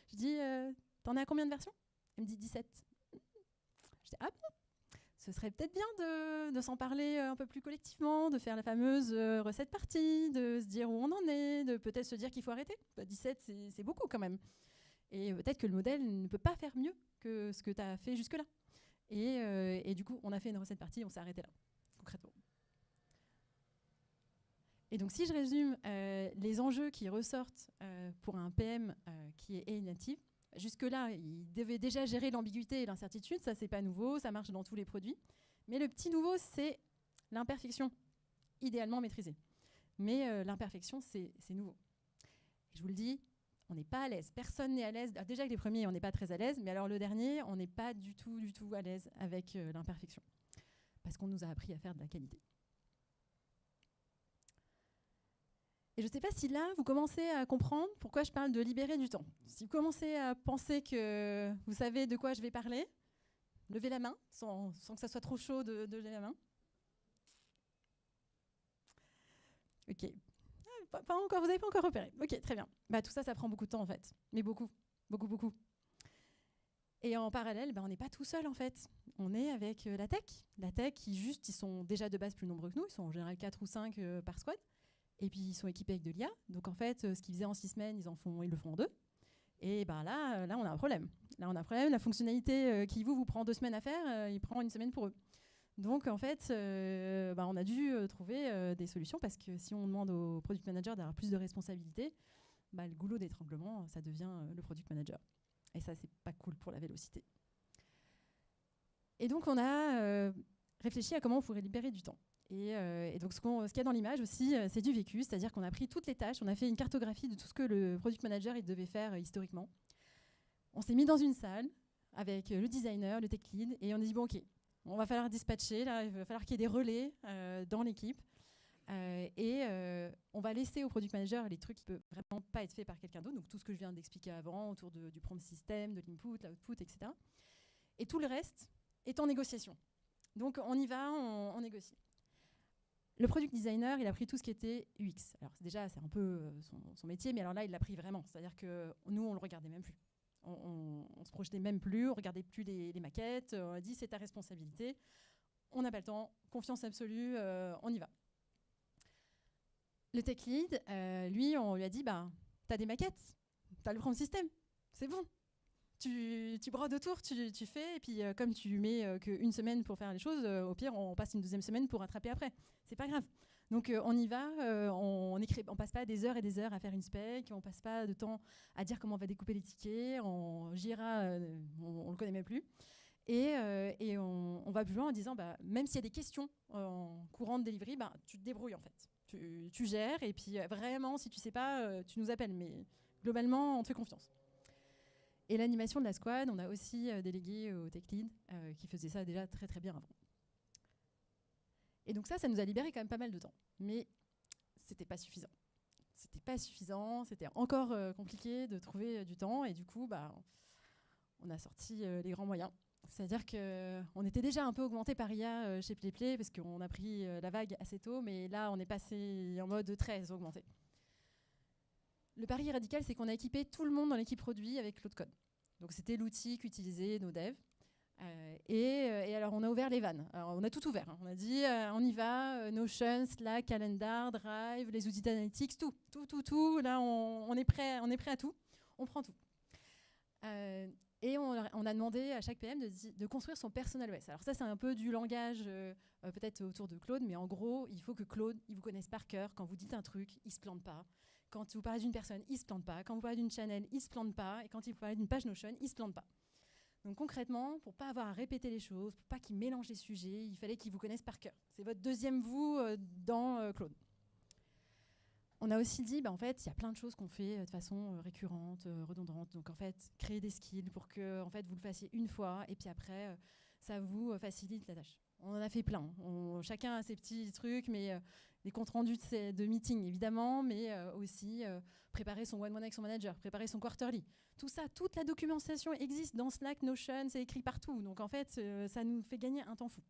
Je dis « T'en as combien de versions ?» Elle me dit « 17. » Je dis « Ah bon ? Ce serait peut-être bien de s'en parler un peu plus collectivement, de faire la fameuse recette partie, de se dire où on en est, de peut-être se dire qu'il faut arrêter. 17, c'est beaucoup quand même. Et peut-être que le modèle ne peut pas faire mieux que ce que tu as fait jusque-là. Et du coup, on a fait une recette partie et on s'est arrêté là, concrètement. Et donc, si je résume les enjeux qui ressortent pour un PM qui est AI native, jusque-là, il devait déjà gérer l'ambiguïté et l'incertitude. Ça, c'est pas nouveau, ça marche dans tous les produits. Mais le petit nouveau, c'est l'imperfection, idéalement maîtrisée. Mais l'imperfection, c'est nouveau. Et je vous le dis, on n'est pas à l'aise. Personne n'est à l'aise. Déjà, avec les premiers, on n'est pas très à l'aise. Mais alors, le dernier, on n'est pas du tout à l'aise avec l'imperfection. Parce qu'on nous a appris à faire de la qualité. Et je ne sais pas si là, vous commencez à comprendre pourquoi je parle de libérer du temps. Si vous commencez à penser que vous savez de quoi je vais parler, levez la main, sans que ça soit trop chaud de lever la main. Ok. Pas encore, vous n'avez pas encore repéré. Ok, très bien. Tout ça, ça prend beaucoup de temps en fait. Mais beaucoup. Et en parallèle, on n'est pas tout seul en fait. On est avec la tech. La tech, ils sont déjà de base plus nombreux que nous. Ils sont en général 4 ou 5 par squad. Et puis, ils sont équipés avec de l'IA. Donc, en fait, ce qu'ils faisaient en 6 semaines, ils le font en 2. Et là, on a un problème. La fonctionnalité qui vous prend 2 semaines à faire, il prend 1 semaine pour eux. Donc, en fait, on a dû trouver des solutions parce que si on demande au product manager d'avoir plus de responsabilités, le goulot d'étranglement, ça devient le product manager. Et ça, c'est pas cool pour la vélocité. Et donc, on a réfléchi à comment on pourrait libérer du temps. Et donc, ce qu'il y a dans l'image aussi, c'est du vécu, c'est-à-dire qu'on a pris toutes les tâches, on a fait une cartographie de tout ce que le product manager il devait faire historiquement. On s'est mis dans une salle avec le designer, le tech lead, et on a dit, bon, OK, on va falloir dispatcher, là, il va falloir qu'il y ait des relais dans l'équipe. On va laisser au product manager les trucs qui ne peuvent vraiment pas être faits par quelqu'un d'autre, donc tout ce que je viens d'expliquer avant, autour du prompt system, de l'input, l'output, etc. Et tout le reste est en négociation. Donc, on y va, on négocie. Le product designer, il a pris tout ce qui était UX. Alors déjà, c'est un peu son métier, mais alors là, il l'a pris vraiment. C'est-à-dire que nous, on le regardait même plus. On se projetait même plus, on regardait plus les maquettes. On a dit, c'est ta responsabilité. On n'a pas le temps, confiance absolue, on y va. Le tech lead, lui, on lui a dit, t'as des maquettes, t'as le prompt system, c'est bon. Tu brodes autour, tu fais, et puis comme tu mets qu'une semaine pour faire les choses, au pire, on passe une 2e semaine pour rattraper après. C'est pas grave. Donc on y va, on passe pas des heures et des heures à faire une spec, on passe pas de temps à dire comment on va découper les tickets, en Jira, on le connaît même plus. Et on va plus loin en disant, même s'il y a des questions en courant de delivery, tu te débrouilles en fait. Tu gères, et puis vraiment, si tu sais pas, tu nous appelles. Mais globalement, on te fait confiance. Et l'animation de la squad, on a aussi délégué au tech lead qui faisait ça déjà très très bien avant. Et donc ça nous a libéré quand même pas mal de temps. Mais c'était pas suffisant. C'était pas suffisant, c'était encore compliqué de trouver du temps. Et du coup, on a sorti les grands moyens. C'est-à-dire qu'on était déjà un peu augmenté par IA chez PlayPlay parce qu'on a pris la vague assez tôt, mais là, on est passé en mode 13 augmenté. Le pari radical, c'est qu'on a équipé tout le monde dans l'équipe produit avec Claude Code. Donc c'était l'outil qu'utilisaient nos devs. Et alors on a ouvert les vannes. Alors, on a tout ouvert. Hein. On a dit on y va, Notion, Slack, Calendar, Drive, les outils d'analytics, tout. Là on est prêt à tout. On prend tout. Et on a demandé à chaque PM de construire son personal OS. Alors ça c'est un peu du langage peut-être autour de Claude, mais en gros il faut que Claude il vous connaisse par cœur. Quand vous dites un truc, il se plante pas. Quand vous parlez d'une personne, il se plante pas. Quand vous parlez d'une channel, il se plante pas. Et quand vous parlez d'une page Notion, il se plante pas. Donc concrètement, pour pas avoir à répéter les choses, pour pas qu'il mélange les sujets, il fallait qu'il vous connaisse par cœur. C'est votre deuxième vous dans Claude. On a aussi dit, en fait, il y a plein de choses qu'on fait de façon récurrente, redondante. Donc en fait, créer des skills pour que en fait, vous le fassiez une fois et puis après, ça vous facilite la tâche. on en a fait plein. Chacun a ses petits trucs, mais les comptes rendus de meeting, évidemment, mais aussi préparer son one-one avec son manager, préparer son quarterly. Tout ça, toute la documentation existe dans Slack, Notion, c'est écrit partout. Donc en fait, ça nous fait gagner un temps fou.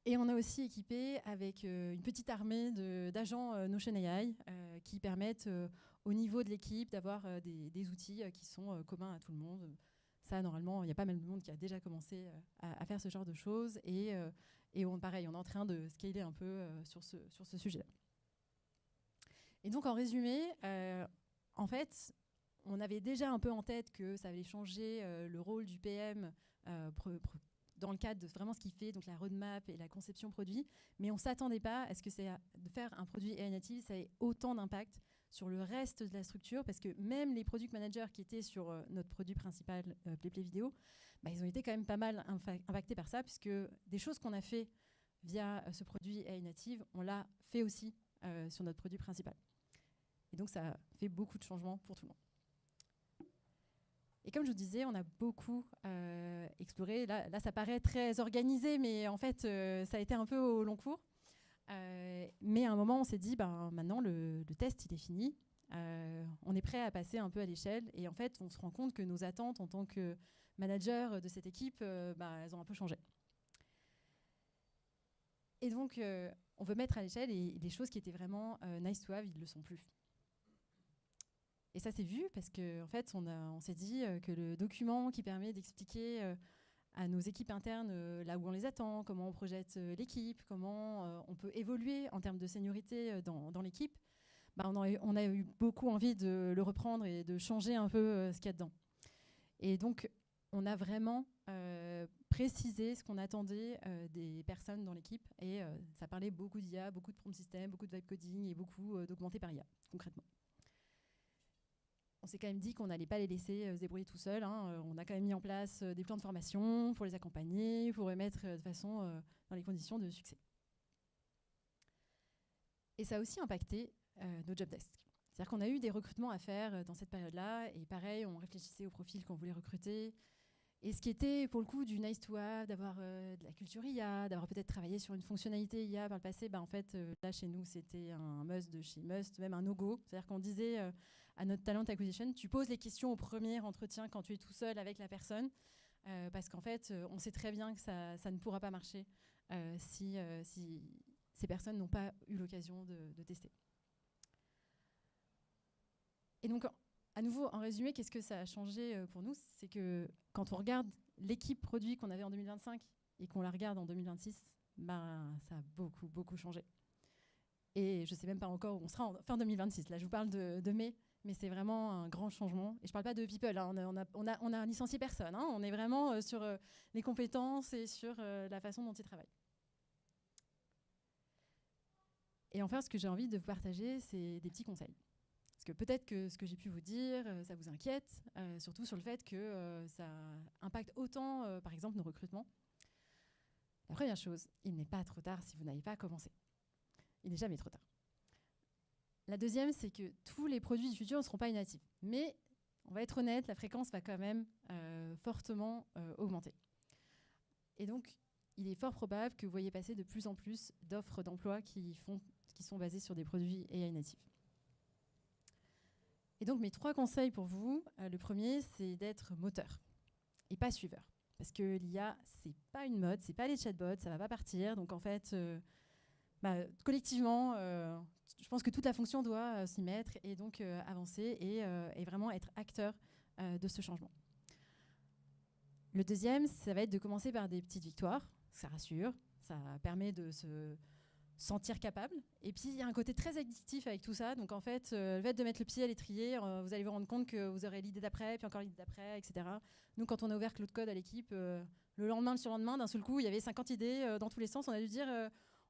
Et on a aussi équipé avec une petite armée d'agents Notion AI qui permettent au niveau de l'équipe d'avoir des outils qui sont communs à tout le monde. Ça, normalement, il y a pas mal de monde qui a déjà commencé à faire ce genre de choses. Et pareil, on est en train de scaler un peu sur ce sujet-là. Et donc, en résumé, en fait, on avait déjà un peu en tête que ça allait changer le rôle du PM dans le cadre de vraiment ce qu'il fait, donc la roadmap et la conception produit, mais on ne s'attendait pas à ce que de faire un produit AI native, ça ait autant d'impact sur le reste de la structure, parce que même les product managers qui étaient sur notre produit principal, PlayPlay Vidéo, ils ont été quand même pas mal impactés par ça, puisque des choses qu'on a fait via ce produit AI native, on l'a fait aussi sur notre produit principal. Et donc ça fait beaucoup de changements pour tout le monde. Et comme je vous disais, on a beaucoup exploré. Là, ça paraît très organisé, mais en fait, ça a été un peu au long cours. Mais à un moment, on s'est dit, maintenant, le test, il est fini. On est prêt à passer un peu à l'échelle. Et en fait, on se rend compte que nos attentes en tant que manager de cette équipe, elles ont un peu changé. Et donc, on veut mettre à l'échelle, et les choses qui étaient vraiment nice to have, ils ne le sont plus. Et ça s'est vu parce qu'en fait, on s'est dit que le document qui permet d'expliquer à nos équipes internes là où on les attend, comment on projette l'équipe, comment on peut évoluer en termes de seniorité dans l'équipe, on a eu beaucoup envie de le reprendre et de changer un peu ce qu'il y a dedans. Et donc, on a vraiment précisé ce qu'on attendait des personnes dans l'équipe. Et ça parlait beaucoup d'IA, beaucoup de prompt system, beaucoup de vibe coding et beaucoup d'augmenté par IA, concrètement. On s'est quand même dit qu'on n'allait pas les laisser se débrouiller tout seuls. On a quand même mis en place des plans de formation pour les accompagner, pour les mettre de façon dans les conditions de succès. Et ça a aussi impacté nos job desks. C'est-à-dire qu'on a eu des recrutements à faire dans cette période-là. Et pareil, on réfléchissait au profil qu'on voulait recruter. Et ce qui était pour le coup du nice to have, d'avoir de la culture IA, d'avoir peut-être travaillé sur une fonctionnalité IA par le passé, en fait, là chez nous, c'était un must de chez must, même un no-go. C'est-à-dire qu'on disait à notre talent acquisition, tu poses les questions au premier entretien quand tu es tout seul avec la personne, parce qu'en fait, on sait très bien que ça ne pourra pas marcher si ces personnes n'ont pas eu l'occasion de tester. Et donc, à nouveau, en résumé, qu'est-ce que ça a changé pour nous? C'est que quand on regarde l'équipe produit qu'on avait en 2025 et qu'on la regarde en 2026, ça a beaucoup, beaucoup changé. Et je ne sais même pas encore où on sera en fin 2026. Là, je vous parle de mai, mais c'est vraiment un grand changement. Et je ne parle pas de people, on a licencié personne. On est vraiment sur les compétences et sur la façon dont ils travaillent. Et enfin, ce que j'ai envie de vous partager, c'est des petits conseils. Parce que peut-être que ce que j'ai pu vous dire, ça vous inquiète, surtout sur le fait que ça impacte autant, par exemple, nos recrutements. La première chose, il n'est pas trop tard si vous n'avez pas commencé. Il n'est jamais trop tard. La deuxième, c'est que tous les produits du futur ne seront pas natifs. Mais, on va être honnête, la fréquence va quand même fortement augmenter. Et donc, il est fort probable que vous voyez passer de plus en plus d'offres d'emploi qui sont basées sur des produits AI natifs. Et donc, mes 3 conseils pour vous, le premier, c'est d'être moteur et pas suiveur. Parce que l'IA, c'est pas une mode, c'est pas les chatbots, ça va pas partir. Donc, en fait, collectivement, je pense que toute la fonction doit s'y mettre et donc avancer et vraiment être acteur de ce changement. Le deuxième, ça va être de commencer par des petites victoires. Ça rassure, ça permet de se sentir capable. Et puis, il y a un côté très addictif avec tout ça. Donc, en fait, le fait de mettre le pied à l'étrier, vous allez vous rendre compte que vous aurez l'idée d'après, puis encore l'idée d'après, etc. Nous, quand on a ouvert Claude Code à l'équipe, le lendemain, le surlendemain, d'un seul coup, il y avait 50 idées dans tous les sens. On a dû dire,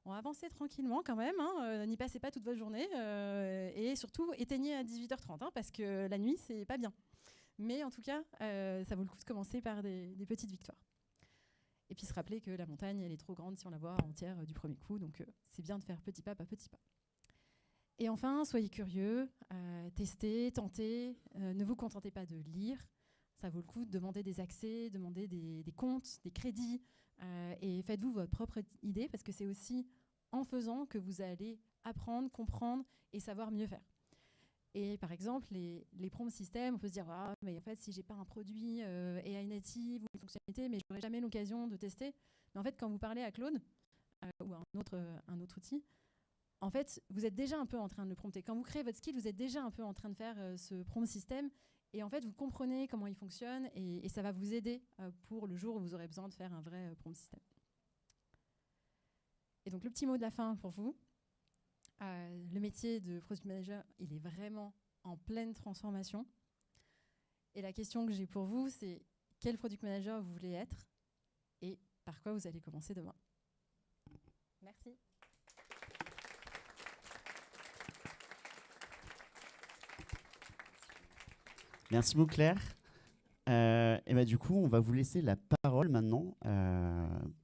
on va avancer tranquillement quand même. N'y passez pas toute votre journée. Et surtout, éteignez à 18h30, parce que la nuit, c'est pas bien. Mais en tout cas, ça vaut le coup de commencer par des petites victoires. Et puis se rappeler que la montagne, elle est trop grande si on la voit entière du premier coup. Donc, c'est bien de faire petit pas petit pas. Et enfin, soyez curieux, testez, tentez. Ne vous contentez pas de lire. ça vaut le coup de demander des accès, demander des comptes, des crédits, et faites-vous votre propre idée, parce que c'est aussi en faisant que vous allez apprendre, comprendre et savoir mieux faire. Et par exemple, les prompts systèmes, on peut se dire ah, mais en fait, si j'ai pas un produit AI native ou une fonctionnalité, mais je n'aurai jamais l'occasion de tester. Mais en fait, quand vous parlez à Claude ou un autre outil, en fait, vous êtes déjà un peu en train de le prompter. Quand vous créez votre skill, vous êtes déjà un peu en train de faire ce prompt système. Et en fait, vous comprenez comment il fonctionne et ça va vous aider pour le jour où vous aurez besoin de faire un vrai prompt système. Et donc, le petit mot de la fin pour vous. Le métier de product manager, il est vraiment en pleine transformation. Et la question que j'ai pour vous, c'est quel product manager vous voulez être et par quoi vous allez commencer demain. Merci. Merci beaucoup Claire. Et bah, du coup, on va vous laisser la parole maintenant.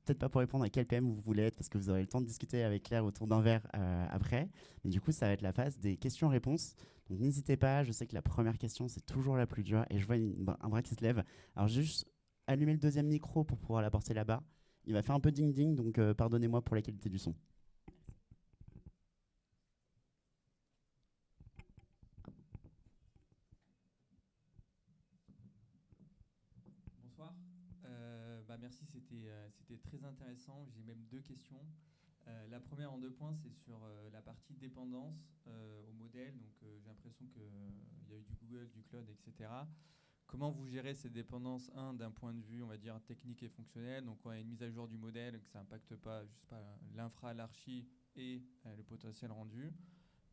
Peut-être pas pour répondre à quel PM vous voulez être, parce que vous aurez le temps de discuter avec Claire autour d'un verre après. Mais du coup, ça va être la phase des questions-réponses. Donc n'hésitez pas, je sais que la première question, c'est toujours la plus dure. Et je vois un bras qui se lève. Alors juste allumer le deuxième micro pour pouvoir l'apporter là-bas. Il va faire un peu ding-ding, donc pardonnez-moi pour la qualité du son. Merci, c'était très intéressant. J'ai même deux questions. La première en 2 points, c'est sur la partie dépendance au modèle. Donc j'ai l'impression qu'il y a eu du Google, du cloud, etc. Comment vous gérez ces dépendances, d'un point de vue, on va dire, technique et fonctionnel. Donc quand il y a une mise à jour du modèle, que ça n'impacte pas, l'infra, l'archi et le potentiel rendu.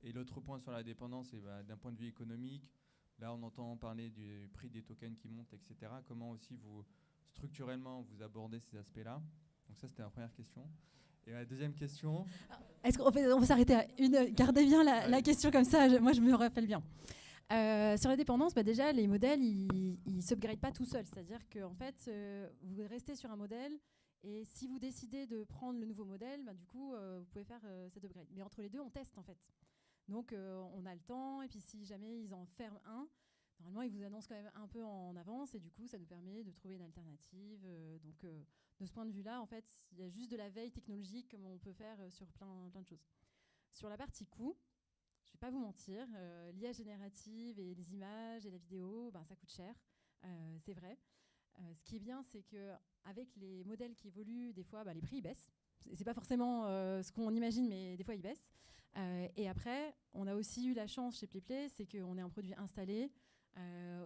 Et l'autre point sur la dépendance, c'est d'un point de vue économique. Là, on entend parler du prix des tokens qui montent, etc. Comment aussi structurellement, vous abordez ces aspects-là? Donc ça, c'était la première question. Et la deuxième question... Est-ce qu'on peut s'arrêter à une... Gardez bien la question comme ça, moi je me rappelle bien. Sur la dépendance, déjà, les modèles, ils ne s'upgradent pas tout seuls. C'est-à-dire que en fait, vous restez sur un modèle et si vous décidez de prendre le nouveau modèle, du coup, vous pouvez faire cet upgrade. Mais entre les deux, on teste en fait. Donc, on a le temps et puis si jamais ils en ferment un, normalement, ils vous annoncent quand même un peu en avance et du coup, ça nous permet de trouver une alternative. De ce point de vue-là, en fait, il y a juste de la veille technologique comme on peut faire sur plein de choses. Sur la partie coût, je ne vais pas vous mentir, l'IA générative et les images et la vidéo, ça coûte cher, c'est vrai. Ce qui est bien, c'est qu'avec les modèles qui évoluent, des fois, les prix ils baissent. Ce n'est pas forcément ce qu'on imagine, mais des fois ils baissent. Et après, on a aussi eu la chance chez PlayPlay, c'est qu'on est un produit installé,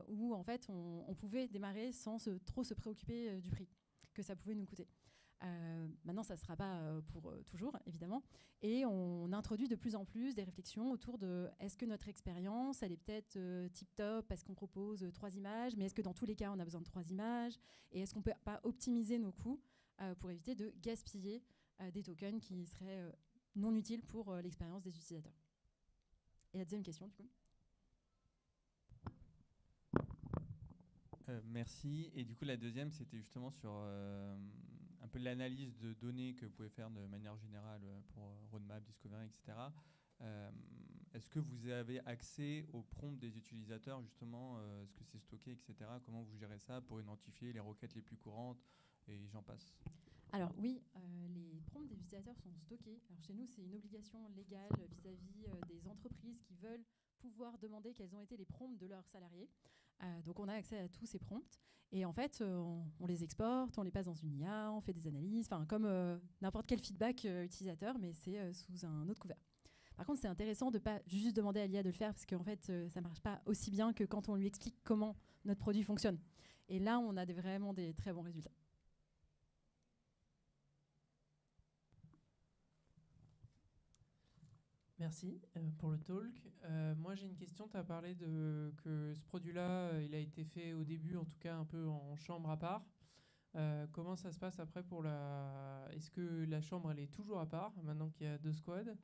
où en fait on pouvait démarrer sans trop se préoccuper du prix que ça pouvait nous coûter. Maintenant, ça ne sera pas pour toujours, évidemment. Et on introduit de plus en plus des réflexions autour de est-ce que notre expérience, elle est peut-être tip-top parce qu'on propose 3 images, mais est-ce que dans tous les cas, on a besoin de 3 images? Et est-ce qu'on ne peut pas optimiser nos coûts pour éviter de gaspiller des tokens qui seraient non utiles pour l'expérience des utilisateurs? Et la deuxième question, du coup. Merci. Et du coup, la deuxième, c'était justement sur un peu l'analyse de données que vous pouvez faire de manière générale pour Roadmap, Discovery, etc. Est-ce que vous avez accès aux prompts des utilisateurs, justement? Est-ce que c'est stocké, etc. Comment vous gérez ça pour identifier les requêtes les plus courantes et j'en passe? Alors oui, les prompts des utilisateurs sont stockés. Alors chez nous, c'est une obligation légale vis-à-vis des entreprises qui veulent pouvoir demander quels ont été les prompts de leurs salariés. Donc on a accès à tous ces prompts et en fait on les exporte, on les passe dans une IA, on fait des analyses, comme n'importe quel feedback utilisateur, mais c'est sous un autre couvert. Par contre, c'est intéressant de ne pas juste demander à l'IA de le faire parce qu'en fait ça ne marche pas aussi bien que quand on lui explique comment notre produit fonctionne. Et là, on a vraiment des très bons résultats. Merci pour le talk. Moi, j'ai une question. Tu as parlé que ce produit-là, il a été fait au début, en tout cas, un peu en chambre à part. Comment ça se passe après pour la... Est-ce que la chambre, elle est toujours à part, maintenant qu'il y a 2 squads?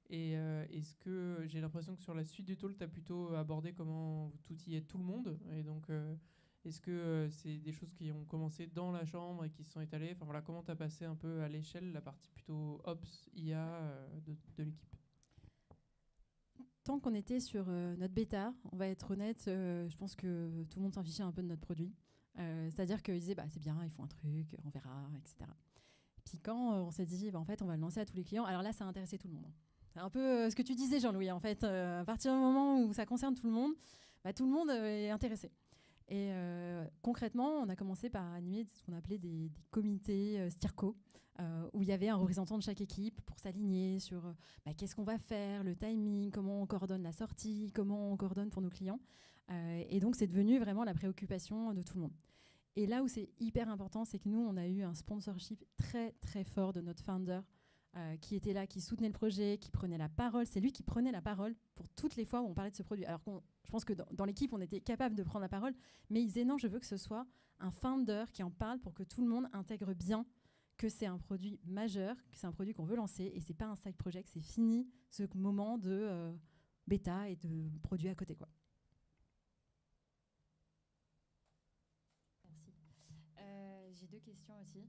Et est-ce que j'ai l'impression que sur la suite du talk, tu as plutôt abordé comment vous outillez tout le monde? Et donc, est-ce que c'est des choses qui ont commencé dans la chambre et qui se sont étalées? Enfin, voilà, comment tu as passé un peu à l'échelle la partie plutôt Ops, IA de l'équipe? tant qu'on était sur notre bêta, on va être honnête, je pense que tout le monde s'en fichait un peu de notre produit. C'est-à-dire qu'ils disaient, c'est bien, ils font un truc, on verra, etc. Puis quand on s'est dit, en fait, on va le lancer à tous les clients, alors là, ça a intéressé tout le monde. C'est un peu ce que tu disais, Jean-Louis. En fait, à partir du moment où ça concerne tout le monde est intéressé. Et concrètement, on a commencé par animer ce qu'on appelait des comités STIRCO, où il y avait un représentant de chaque équipe pour s'aligner sur qu'est-ce qu'on va faire, le timing, comment on coordonne la sortie, comment on coordonne pour nos clients. Et donc, c'est devenu vraiment la préoccupation de tout le monde. Et là où c'est hyper important, c'est que nous, on a eu un sponsorship très, très fort de notre founder qui était là, qui soutenait le projet, qui prenait la parole. C'est lui qui prenait la parole pour toutes les fois où on parlait de ce produit. Alors je pense que dans l'équipe, on était capable de prendre la parole, mais il disait non, je veux que ce soit un founder qui en parle pour que tout le monde intègre bien que c'est un produit majeur, que c'est un produit qu'on veut lancer, et c'est pas un side project, c'est fini ce moment de bêta et de produit à côté, quoi. Merci. J'ai 2 questions aussi.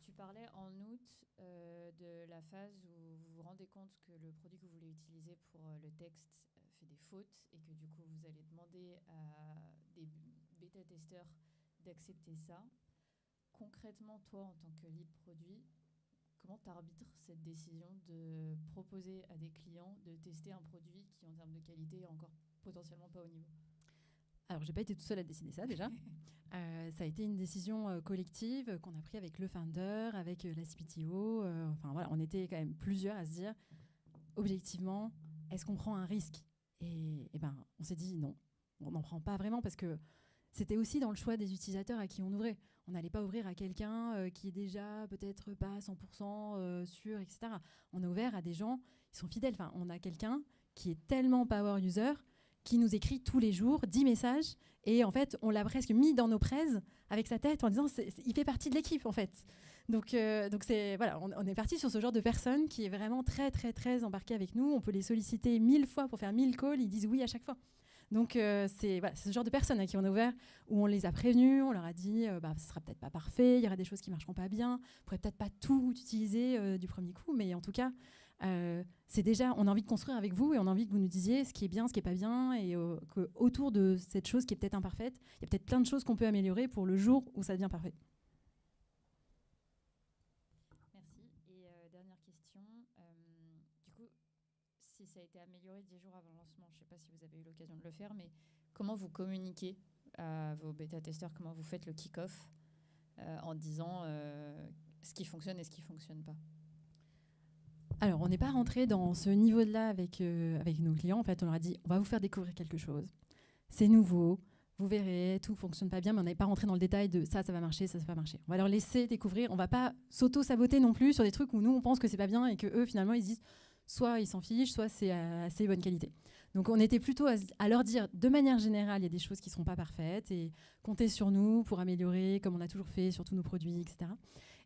Tu parlais en août de la phase où vous vous rendez compte que le produit que vous voulez utiliser pour le texte fait des fautes et que du coup vous allez demander à des bêta-testeurs d'accepter ça. Concrètement, toi, en tant que lead produit, comment tu arbitres cette décision de proposer à des clients de tester un produit qui, en termes de qualité, est encore potentiellement pas au niveau? Alors, j'ai pas été toute seule à décider ça, déjà. Ça a été une décision collective qu'on a prise avec le founder, avec la CPTO. Enfin, voilà, on était quand même plusieurs à se dire, objectivement, est-ce qu'on prend un risque ? Et on s'est dit non, on n'en prend pas vraiment parce que c'était aussi dans le choix des utilisateurs à qui on ouvrait. On n'allait pas ouvrir à quelqu'un qui est déjà peut-être pas 100% sûr, etc. On a ouvert à des gens qui sont fidèles. Enfin, on a quelqu'un qui est tellement power user qui nous écrit tous les jours 10 messages. Et en fait, on l'a presque mis dans nos praises avec sa tête en disant il fait partie de l'équipe, en fait. Donc voilà, on est parti sur ce genre de personne qui est vraiment très, très, très embarquée avec nous. On peut les solliciter 1000 fois pour faire 1000 calls. Ils disent oui à chaque fois. Donc, c'est ce genre de personnes à qui on a ouvert, où on les a prévenus, on leur a dit ce sera peut-être pas parfait, il y aura des choses qui marcheront pas bien, on pourrait peut-être pas tout utiliser du premier coup, mais en tout cas, c'est déjà, on a envie de construire avec vous et on a envie que vous nous disiez ce qui est bien, ce qui est pas bien, et qu'autour de cette chose qui est peut-être imparfaite, il y a peut-être plein de choses qu'on peut améliorer pour le jour où ça devient parfait. Merci. Et dernière question, du coup, si ça a été amélioré 10 jours avant le lancement, je ne sais pas si vous avez eu l'occasion de le faire, mais comment vous communiquez à vos bêta-testeurs, comment vous faites le kick-off en disant ce qui fonctionne et ce qui ne fonctionne pas? Alors, on n'est pas rentré dans ce niveau-là avec nos clients. En fait, on leur a dit, on va vous faire découvrir quelque chose. C'est nouveau, vous verrez, tout ne fonctionne pas bien, mais on n'est pas rentré dans le détail de ça va marcher, ça va pas marcher. On va leur laisser découvrir. On ne va pas s'auto-saboter non plus sur des trucs où nous, on pense que c'est pas bien et qu'eux, finalement, ils se disent soit ils s'en fichent, soit c'est assez bonne qualité. Donc, on était plutôt à leur dire, de manière générale, il y a des choses qui ne seront pas parfaites et comptez sur nous pour améliorer, comme on a toujours fait sur tous nos produits, etc.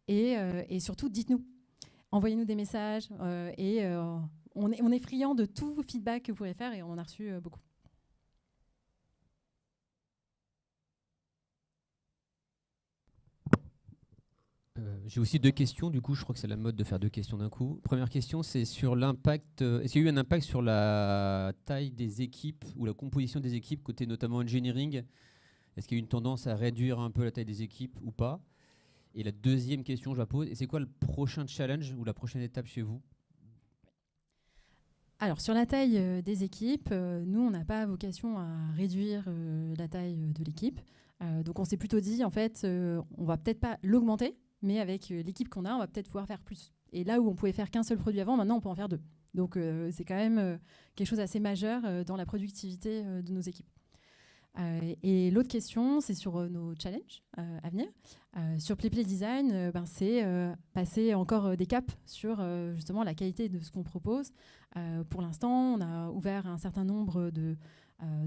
Et surtout, dites-nous. Envoyez-nous des messages on est friand de tout feedback que vous pourrez faire et on en a reçu beaucoup. J'ai aussi 2 questions, du coup je crois que c'est la mode de faire 2 questions d'un coup. Première question, c'est sur l'impact. Est-ce qu'il y a eu un impact sur la taille des équipes ou la composition des équipes, côté notamment engineering? Est-ce qu'il y a eu une tendance à réduire un peu la taille des équipes ou pas? Et la deuxième question, je la pose, et c'est quoi le prochain challenge ou la prochaine étape chez vous? Alors, sur la taille des équipes, nous, on n'a pas vocation à réduire la taille de l'équipe. Donc, on s'est plutôt dit, en fait, on va peut-être pas l'augmenter, mais avec l'équipe qu'on a, on va peut-être pouvoir faire plus. Et là où on pouvait faire qu'un seul produit avant, maintenant, on peut en faire 2. Donc, c'est quand même quelque chose d'assez majeur dans la productivité de nos équipes. Et l'autre question, c'est sur nos challenges à venir. Sur PlayPlay Design, c'est passer encore des caps sur justement la qualité de ce qu'on propose. Pour l'instant, on a ouvert un certain nombre de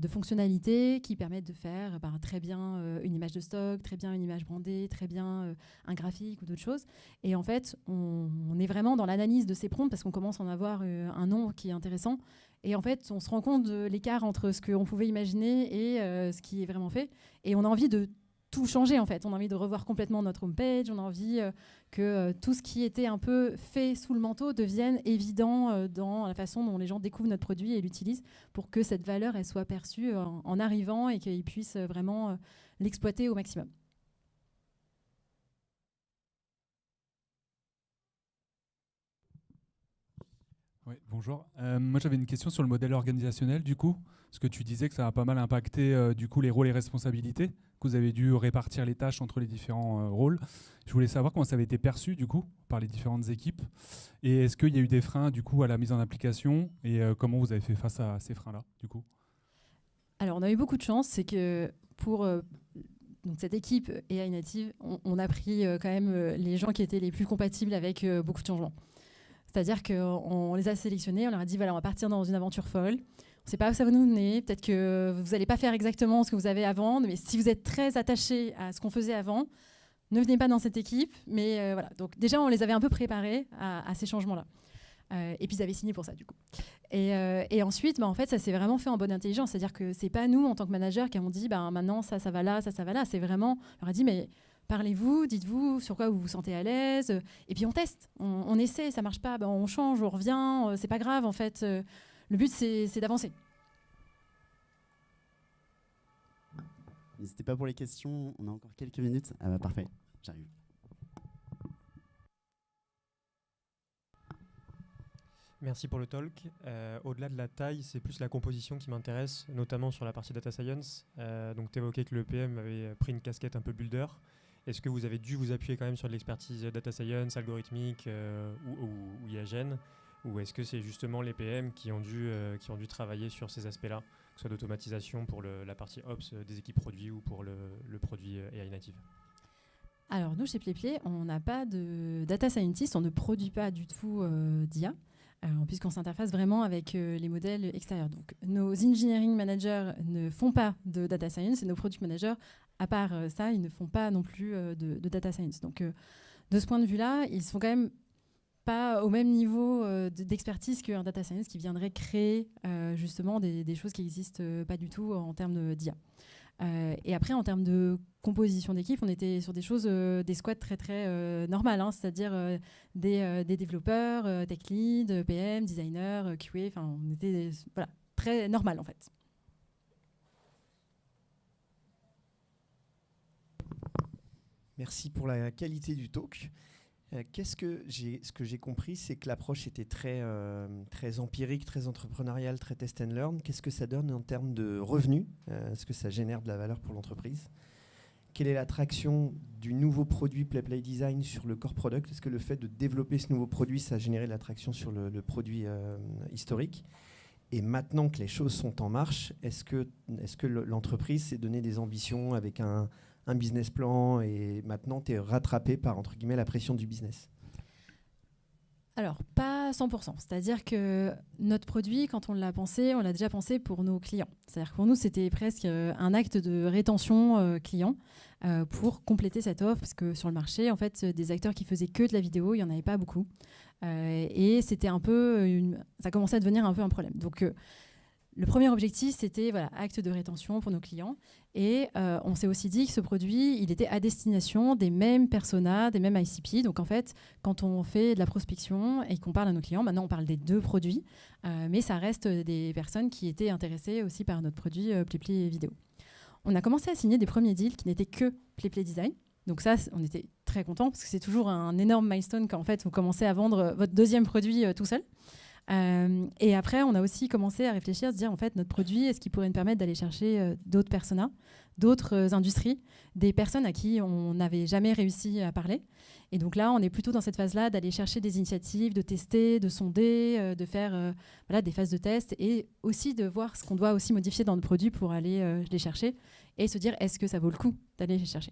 fonctionnalités qui permettent de faire très bien une image de stock, très bien une image brandée, très bien un graphique ou d'autres choses. Et en fait, on est vraiment dans l'analyse de ces prompts parce qu'on commence à en avoir un nombre qui est intéressant. Et en fait, on se rend compte de l'écart entre ce qu'on pouvait imaginer et ce qui est vraiment fait. Et on a envie de tout changer en fait. On a envie de revoir complètement notre homepage, on a envie que tout ce qui était un peu fait sous le manteau devienne évident dans la façon dont les gens découvrent notre produit et l'utilisent pour que cette valeur elle soit perçue en arrivant et qu'ils puissent vraiment l'exploiter au maximum. Oui, bonjour. Moi, j'avais une question sur le modèle organisationnel, du coup. Parce que tu disais que ça a pas mal impacté du coup, les rôles et responsabilités, que vous avez dû répartir les tâches entre les différents rôles. Je voulais savoir comment ça avait été perçu, du coup, par les différentes équipes. Et est-ce qu'il y a eu des freins, du coup, à la mise en application? Et comment vous avez fait face à ces freins-là, du coup? Alors, on a eu beaucoup de chance. C'est que pour donc cette équipe AI Native, on a pris quand même les gens qui étaient les plus compatibles avec beaucoup de changements. C'est-à-dire qu'on les a sélectionnés, on leur a dit voilà, on va partir dans une aventure folle. On ne sait pas où ça va nous mener. Peut-être que vous n'allez pas faire exactement ce que vous avez avant, mais si vous êtes très attaché à ce qu'on faisait avant, ne venez pas dans cette équipe. Mais voilà. Donc déjà, on les avait un peu préparés à ces changements-là. Et puis ils avaient signé pour ça, du coup. Et ensuite, en fait, ça s'est vraiment fait en bonne intelligence. C'est-à-dire que c'est pas nous, en tant que manager, qui avons dit maintenant ça va là, ça va là. C'est vraiment, on leur a dit mais parlez-vous, dites-vous sur quoi vous vous sentez à l'aise. Et puis on teste, on essaie, ça marche pas, on change, on revient. C'est pas grave en fait. Le but, c'est d'avancer. N'hésitez pas pour les questions, on a encore quelques minutes. Ah bah parfait, j'arrive. Merci pour le talk. Au-delà de la taille, c'est plus la composition qui m'intéresse, notamment sur la partie data science. Donc tu évoquais que le PM avait pris une casquette un peu builder. Est-ce que vous avez dû vous appuyer quand même sur de l'expertise data science, algorithmique ou IAGN? Ou est-ce que c'est justement les PM qui ont dû travailler sur ces aspects-là, que ce soit d'automatisation pour la partie Ops des équipes produits ou pour le produit AI native? Alors nous, chez PlayPlay, on n'a pas de data scientist, on ne produit pas du tout d'IA, puisqu'on s'interface vraiment avec les modèles extérieurs. Donc nos engineering managers ne font pas de data science et nos product managers, à part ça, ils ne font pas non plus de data science. Donc de ce point de vue-là, ils sont quand même pas au même niveau d'expertise qu'un data science qui viendrait créer justement des choses qui n'existent pas du tout en termes d'IA. Et après, en termes de composition d'équipe, on était sur des choses, des squads très très normales, hein, c'est-à-dire des développeurs, tech lead, PM, designer, QA, enfin on était voilà, très normal en fait. Merci pour la qualité du talk. Ce que j'ai compris, c'est que l'approche était très empirique, très entrepreneuriale, très test and learn. Qu'est-ce que ça donne en termes de revenus? Est-ce que ça génère de la valeur pour l'entreprise? Quelle est l'attraction du nouveau produit PlayPlay Design sur le core product? Est-ce que le fait de développer ce nouveau produit, ça a généré de l'attraction sur le produit historique? Et maintenant que les choses sont en marche, est-ce que l'entreprise s'est donné des ambitions avec un business plan et maintenant tu es rattrapé par, entre guillemets, la pression du business? Alors, pas 100%. C'est-à-dire que notre produit, quand on l'a pensé, on l'a déjà pensé pour nos clients. C'est-à-dire que pour nous, c'était presque un acte de rétention client pour compléter cette offre, parce que sur le marché, en fait, des acteurs qui faisaient que de la vidéo, il n'y en avait pas beaucoup. Et c'était un peu ça commençait à devenir un peu un problème. Donc, le premier objectif, c'était voilà, acte de rétention pour nos clients. Et on s'est aussi dit que ce produit, il était à destination des mêmes personas, des mêmes ICP. Donc en fait, quand on fait de la prospection et qu'on parle à nos clients, maintenant on parle des deux produits, mais ça reste des personnes qui étaient intéressées aussi par notre produit PlayPlay Vidéo. On a commencé à signer des premiers deals qui n'étaient que PlayPlay Design. Donc ça, on était très contents parce que c'est toujours un énorme milestone quand en fait, vous commencez à vendre votre deuxième produit tout seul. Et après, on a aussi commencé à réfléchir, à se dire en fait, notre produit, est-ce qu'il pourrait nous permettre d'aller chercher d'autres personas, d'autres industries, des personnes à qui on n'avait jamais réussi à parler. Et donc là, on est plutôt dans cette phase-là d'aller chercher des initiatives, de tester, de sonder, de faire voilà, des phases de test et aussi de voir ce qu'on doit aussi modifier dans notre produit pour aller les chercher et se dire est-ce que ça vaut le coup d'aller les chercher.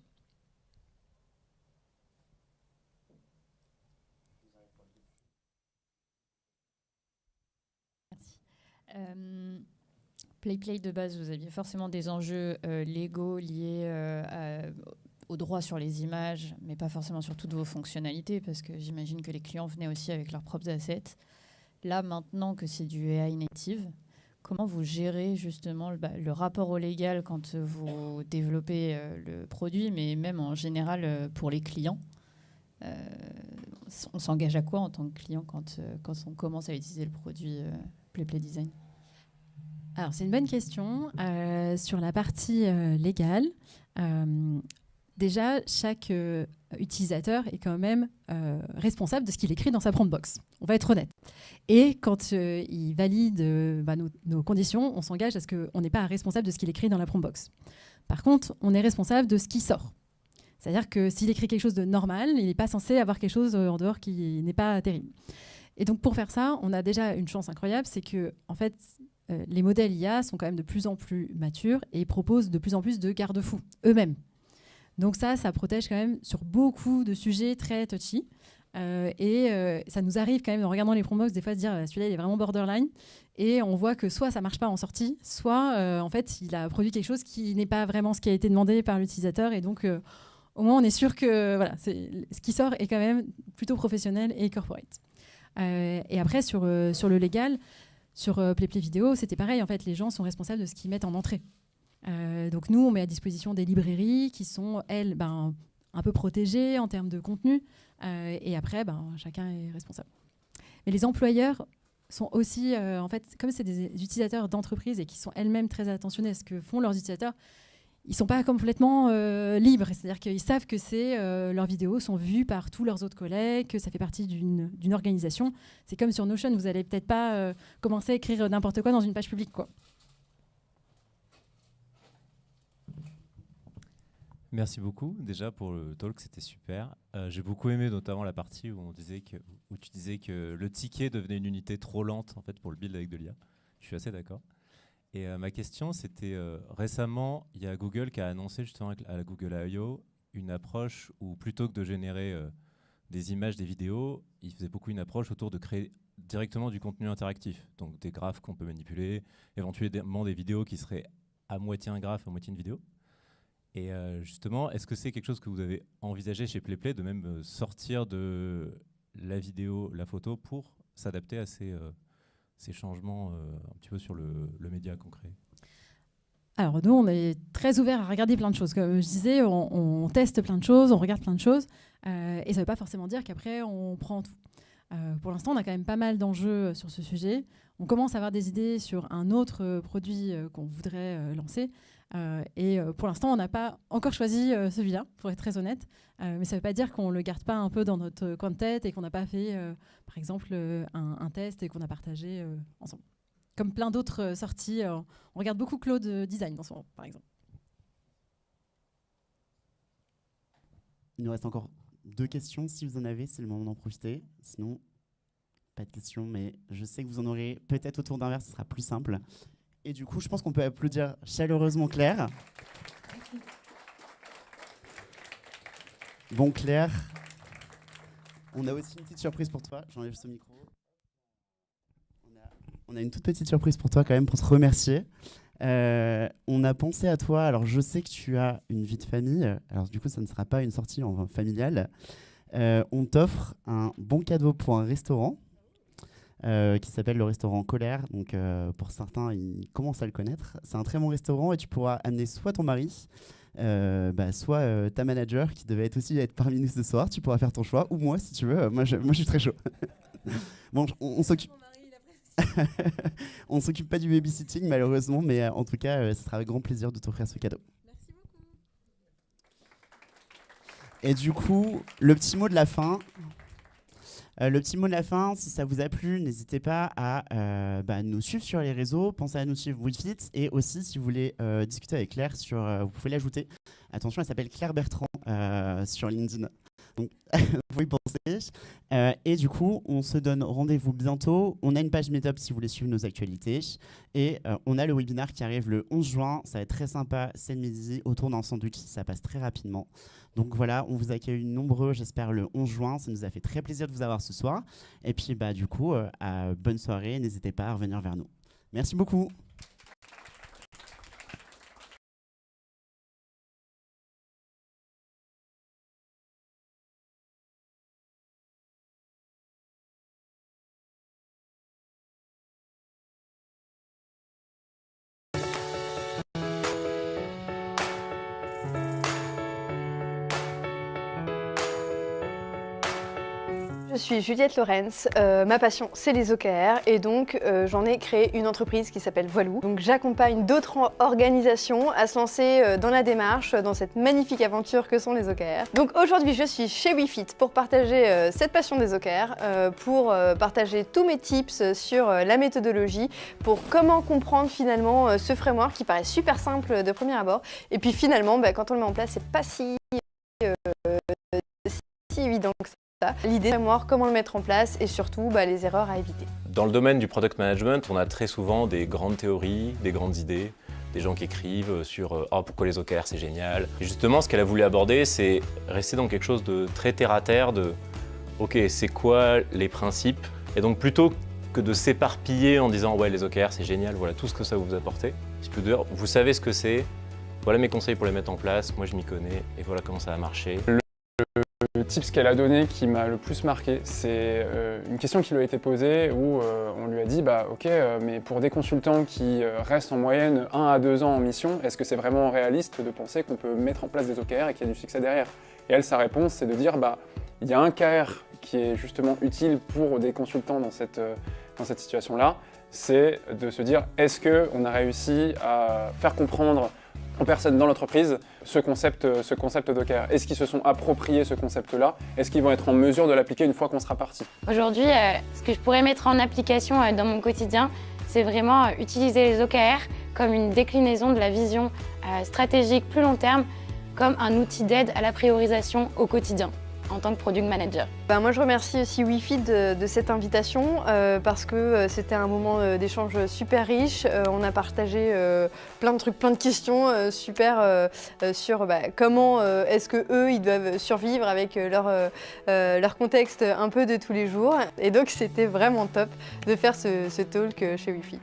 PlayPlay de base, vous aviez forcément des enjeux légaux liés aux droits sur les images, mais pas forcément sur toutes vos fonctionnalités, parce que j'imagine que les clients venaient aussi avec leurs propres assets. Là, maintenant que c'est du AI native, comment vous gérez justement le rapport au légal quand vous développez le produit, mais même en général pour les clients. On s'engage à quoi en tant que client quand on commence à utiliser le produit PlayPlay Design? Alors, c'est une bonne question. Sur la partie légale, déjà, chaque utilisateur est quand même responsable de ce qu'il écrit dans sa prompt box. On va être honnête. Et quand il valide nos conditions, on s'engage à ce qu'on n'est pas responsable de ce qu'il écrit dans la prompt box. Par contre, on est responsable de ce qui sort. C'est-à-dire que s'il écrit quelque chose de normal, il n'est pas censé avoir quelque chose en dehors qui n'est pas terrible. Et donc, pour faire ça, on a déjà une chance incroyable, c'est que, en fait, les modèles IA sont quand même de plus en plus matures et proposent de plus en plus de garde-fous eux-mêmes. Donc ça protège quand même sur beaucoup de sujets très touchy. Ça nous arrive quand même en regardant les prompts des fois de dire celui-là il est vraiment borderline, et on voit que soit ça marche pas en sortie, soit en fait il a produit quelque chose qui n'est pas vraiment ce qui a été demandé par l'utilisateur, et donc au moins on est sûr que voilà, ce qui sort est quand même plutôt professionnel et corporate. Et après sur le légal, sur PlayPlay Vidéo, c'était pareil, en fait les gens sont responsables de ce qu'ils mettent en entrée. Donc nous, on met à disposition des librairies qui sont, elles, un peu protégées en termes de contenu. Et après, chacun est responsable. Mais les employeurs sont aussi, en fait, comme c'est des utilisateurs d'entreprise et qui sont elles-mêmes très attentionnés à ce que font leurs utilisateurs, ils ne sont pas complètement libres. C'est-à-dire qu'ils savent que leurs vidéos sont vues par tous leurs autres collègues, que ça fait partie d'une organisation. C'est comme sur Notion, vous n'allez peut-être pas commencer à écrire n'importe quoi dans une page publique, quoi. Merci beaucoup déjà pour le talk, c'était super. J'ai beaucoup aimé notamment la partie où tu disais que le ticket devenait une unité trop lente en fait pour le build avec de l'IA. Je suis assez d'accord. Et ma question c'était récemment il y a Google qui a annoncé justement à la Google I.O. une approche où plutôt que de générer des images, des vidéos, il faisait beaucoup une approche autour de créer directement du contenu interactif, donc des graphes qu'on peut manipuler, éventuellement des vidéos qui seraient à moitié un graphe, à moitié une vidéo. Et justement, est-ce que c'est quelque chose que vous avez envisagé chez PlayPlay de même sortir de la vidéo, la photo pour s'adapter à ces changements un petit peu sur le média concret? Alors nous, on est très ouverts à regarder plein de choses. Comme je disais, on teste plein de choses, on regarde plein de choses. Et ça ne veut pas forcément dire qu'après, on prend tout. Pour l'instant, on a quand même pas mal d'enjeux sur ce sujet. On commence à avoir des idées sur un autre produit qu'on voudrait lancer. Pour l'instant, on n'a pas encore choisi celui-là, pour être très honnête. Mais ça ne veut pas dire qu'on ne le garde pas un peu dans notre coin de tête et qu'on n'a pas fait, par exemple, un test et qu'on a partagé ensemble. Comme plein d'autres sorties. On regarde beaucoup Claude Design dans ce moment, par exemple. Il nous reste encore 2 questions. Si vous en avez, c'est le moment d'en profiter. Sinon, pas de questions, mais je sais que vous en aurez peut-être autour d'un verre, ce sera plus simple. Et du coup, je pense qu'on peut applaudir chaleureusement Claire. Bon, Claire, on a aussi une petite surprise pour toi. J'enlève ce micro. On a une toute petite surprise pour toi quand même, pour te remercier. On a pensé à toi. Alors, je sais que tu as une vie de famille. Alors, du coup, ça ne sera pas une sortie familiale. On t'offre un bon cadeau pour un restaurant. Qui s'appelle le restaurant Colère. Donc pour certains, ils commencent à le connaître. C'est un très bon restaurant et tu pourras amener soit ton mari, soit ta manager qui devait aussi être parmi nous ce soir. Tu pourras faire ton choix, ou moi si tu veux. Moi, je suis très chaud. Bon, on s'occupe. On s'occupe pas du babysitting malheureusement, mais en tout cas, ce sera avec grand plaisir de t'offrir ce cadeau. Merci beaucoup. Et du coup, le petit mot de la fin. Si ça vous a plu, n'hésitez pas à nous suivre sur les réseaux, pensez à nous suivre WeFit, et aussi si vous voulez discuter avec Claire, vous pouvez l'ajouter. Attention, elle s'appelle Claire Bertrand sur LinkedIn. Donc, vous pouvez y penser. Et du coup, on se donne rendez-vous bientôt. On a une page Meetup si vous voulez suivre nos actualités. Et on a le webinaire qui arrive le 11 juin. Ça va être très sympa, c'est le midi, autour d'un sandwich. Ça passe très rapidement. Donc voilà, on vous accueille nombreux, j'espère, le 11 juin. Ça nous a fait très plaisir de vous avoir ce soir. Et puis, du coup, bonne soirée. N'hésitez pas à revenir vers nous. Merci beaucoup. Je suis Juliette Lorenz, ma passion c'est les OKR et donc j'en ai créé une entreprise qui s'appelle Voilou. Donc j'accompagne d'autres organisations à se lancer dans la démarche, dans cette magnifique aventure que sont les OKR. Donc aujourd'hui je suis chez WeFit pour partager cette passion des OKR, pour partager tous mes tips sur la méthodologie, pour comment comprendre finalement ce framework qui paraît super simple de premier abord. Et puis finalement quand on le met en place c'est pas si évident que ça. L'idée, comment le mettre en place et surtout les erreurs à éviter. Dans le domaine du product management, on a très souvent des grandes théories, des grandes idées, des gens qui écrivent sur pourquoi les OKR c'est génial. Et justement, ce qu'elle a voulu aborder, c'est rester dans quelque chose de très terre-à-terre, de ok, c'est quoi les principes? Et donc plutôt que de s'éparpiller en disant ouais les OKR c'est génial, voilà tout ce que ça va vous apporter, vous savez ce que c'est, voilà mes conseils pour les mettre en place, moi je m'y connais et voilà comment ça va marcher. Le tips qu'elle a donné qui m'a le plus marqué, c'est une question qui lui a été posée où on lui a dit ok, mais pour des consultants qui restent en moyenne 1 à 2 ans en mission, est-ce que c'est vraiment réaliste de penser qu'on peut mettre en place des OKR et qu'il y a du succès derrière? Et elle, sa réponse, c'est de dire il y a un KR qui est justement utile pour des consultants dans cette situation-là, c'est de se dire est-ce qu'on a réussi à faire comprendre aux personnes dans l'entreprise ce concept d'OKR. Est-ce qu'ils se sont appropriés ce concept-là? Est-ce qu'ils vont être en mesure de l'appliquer une fois qu'on sera parti? Aujourd'hui, ce que je pourrais mettre en application dans mon quotidien, c'est vraiment utiliser les OKR comme une déclinaison de la vision stratégique plus long terme, comme un outil d'aide à la priorisation au quotidien en tant que product manager. Moi je remercie aussi WeFit de cette invitation parce que c'était un moment d'échange super riche. On a partagé plein de trucs, plein de questions super sur comment est-ce qu'eux ils doivent survivre avec leur contexte un peu de tous les jours. Et donc c'était vraiment top de faire ce talk chez WeFit.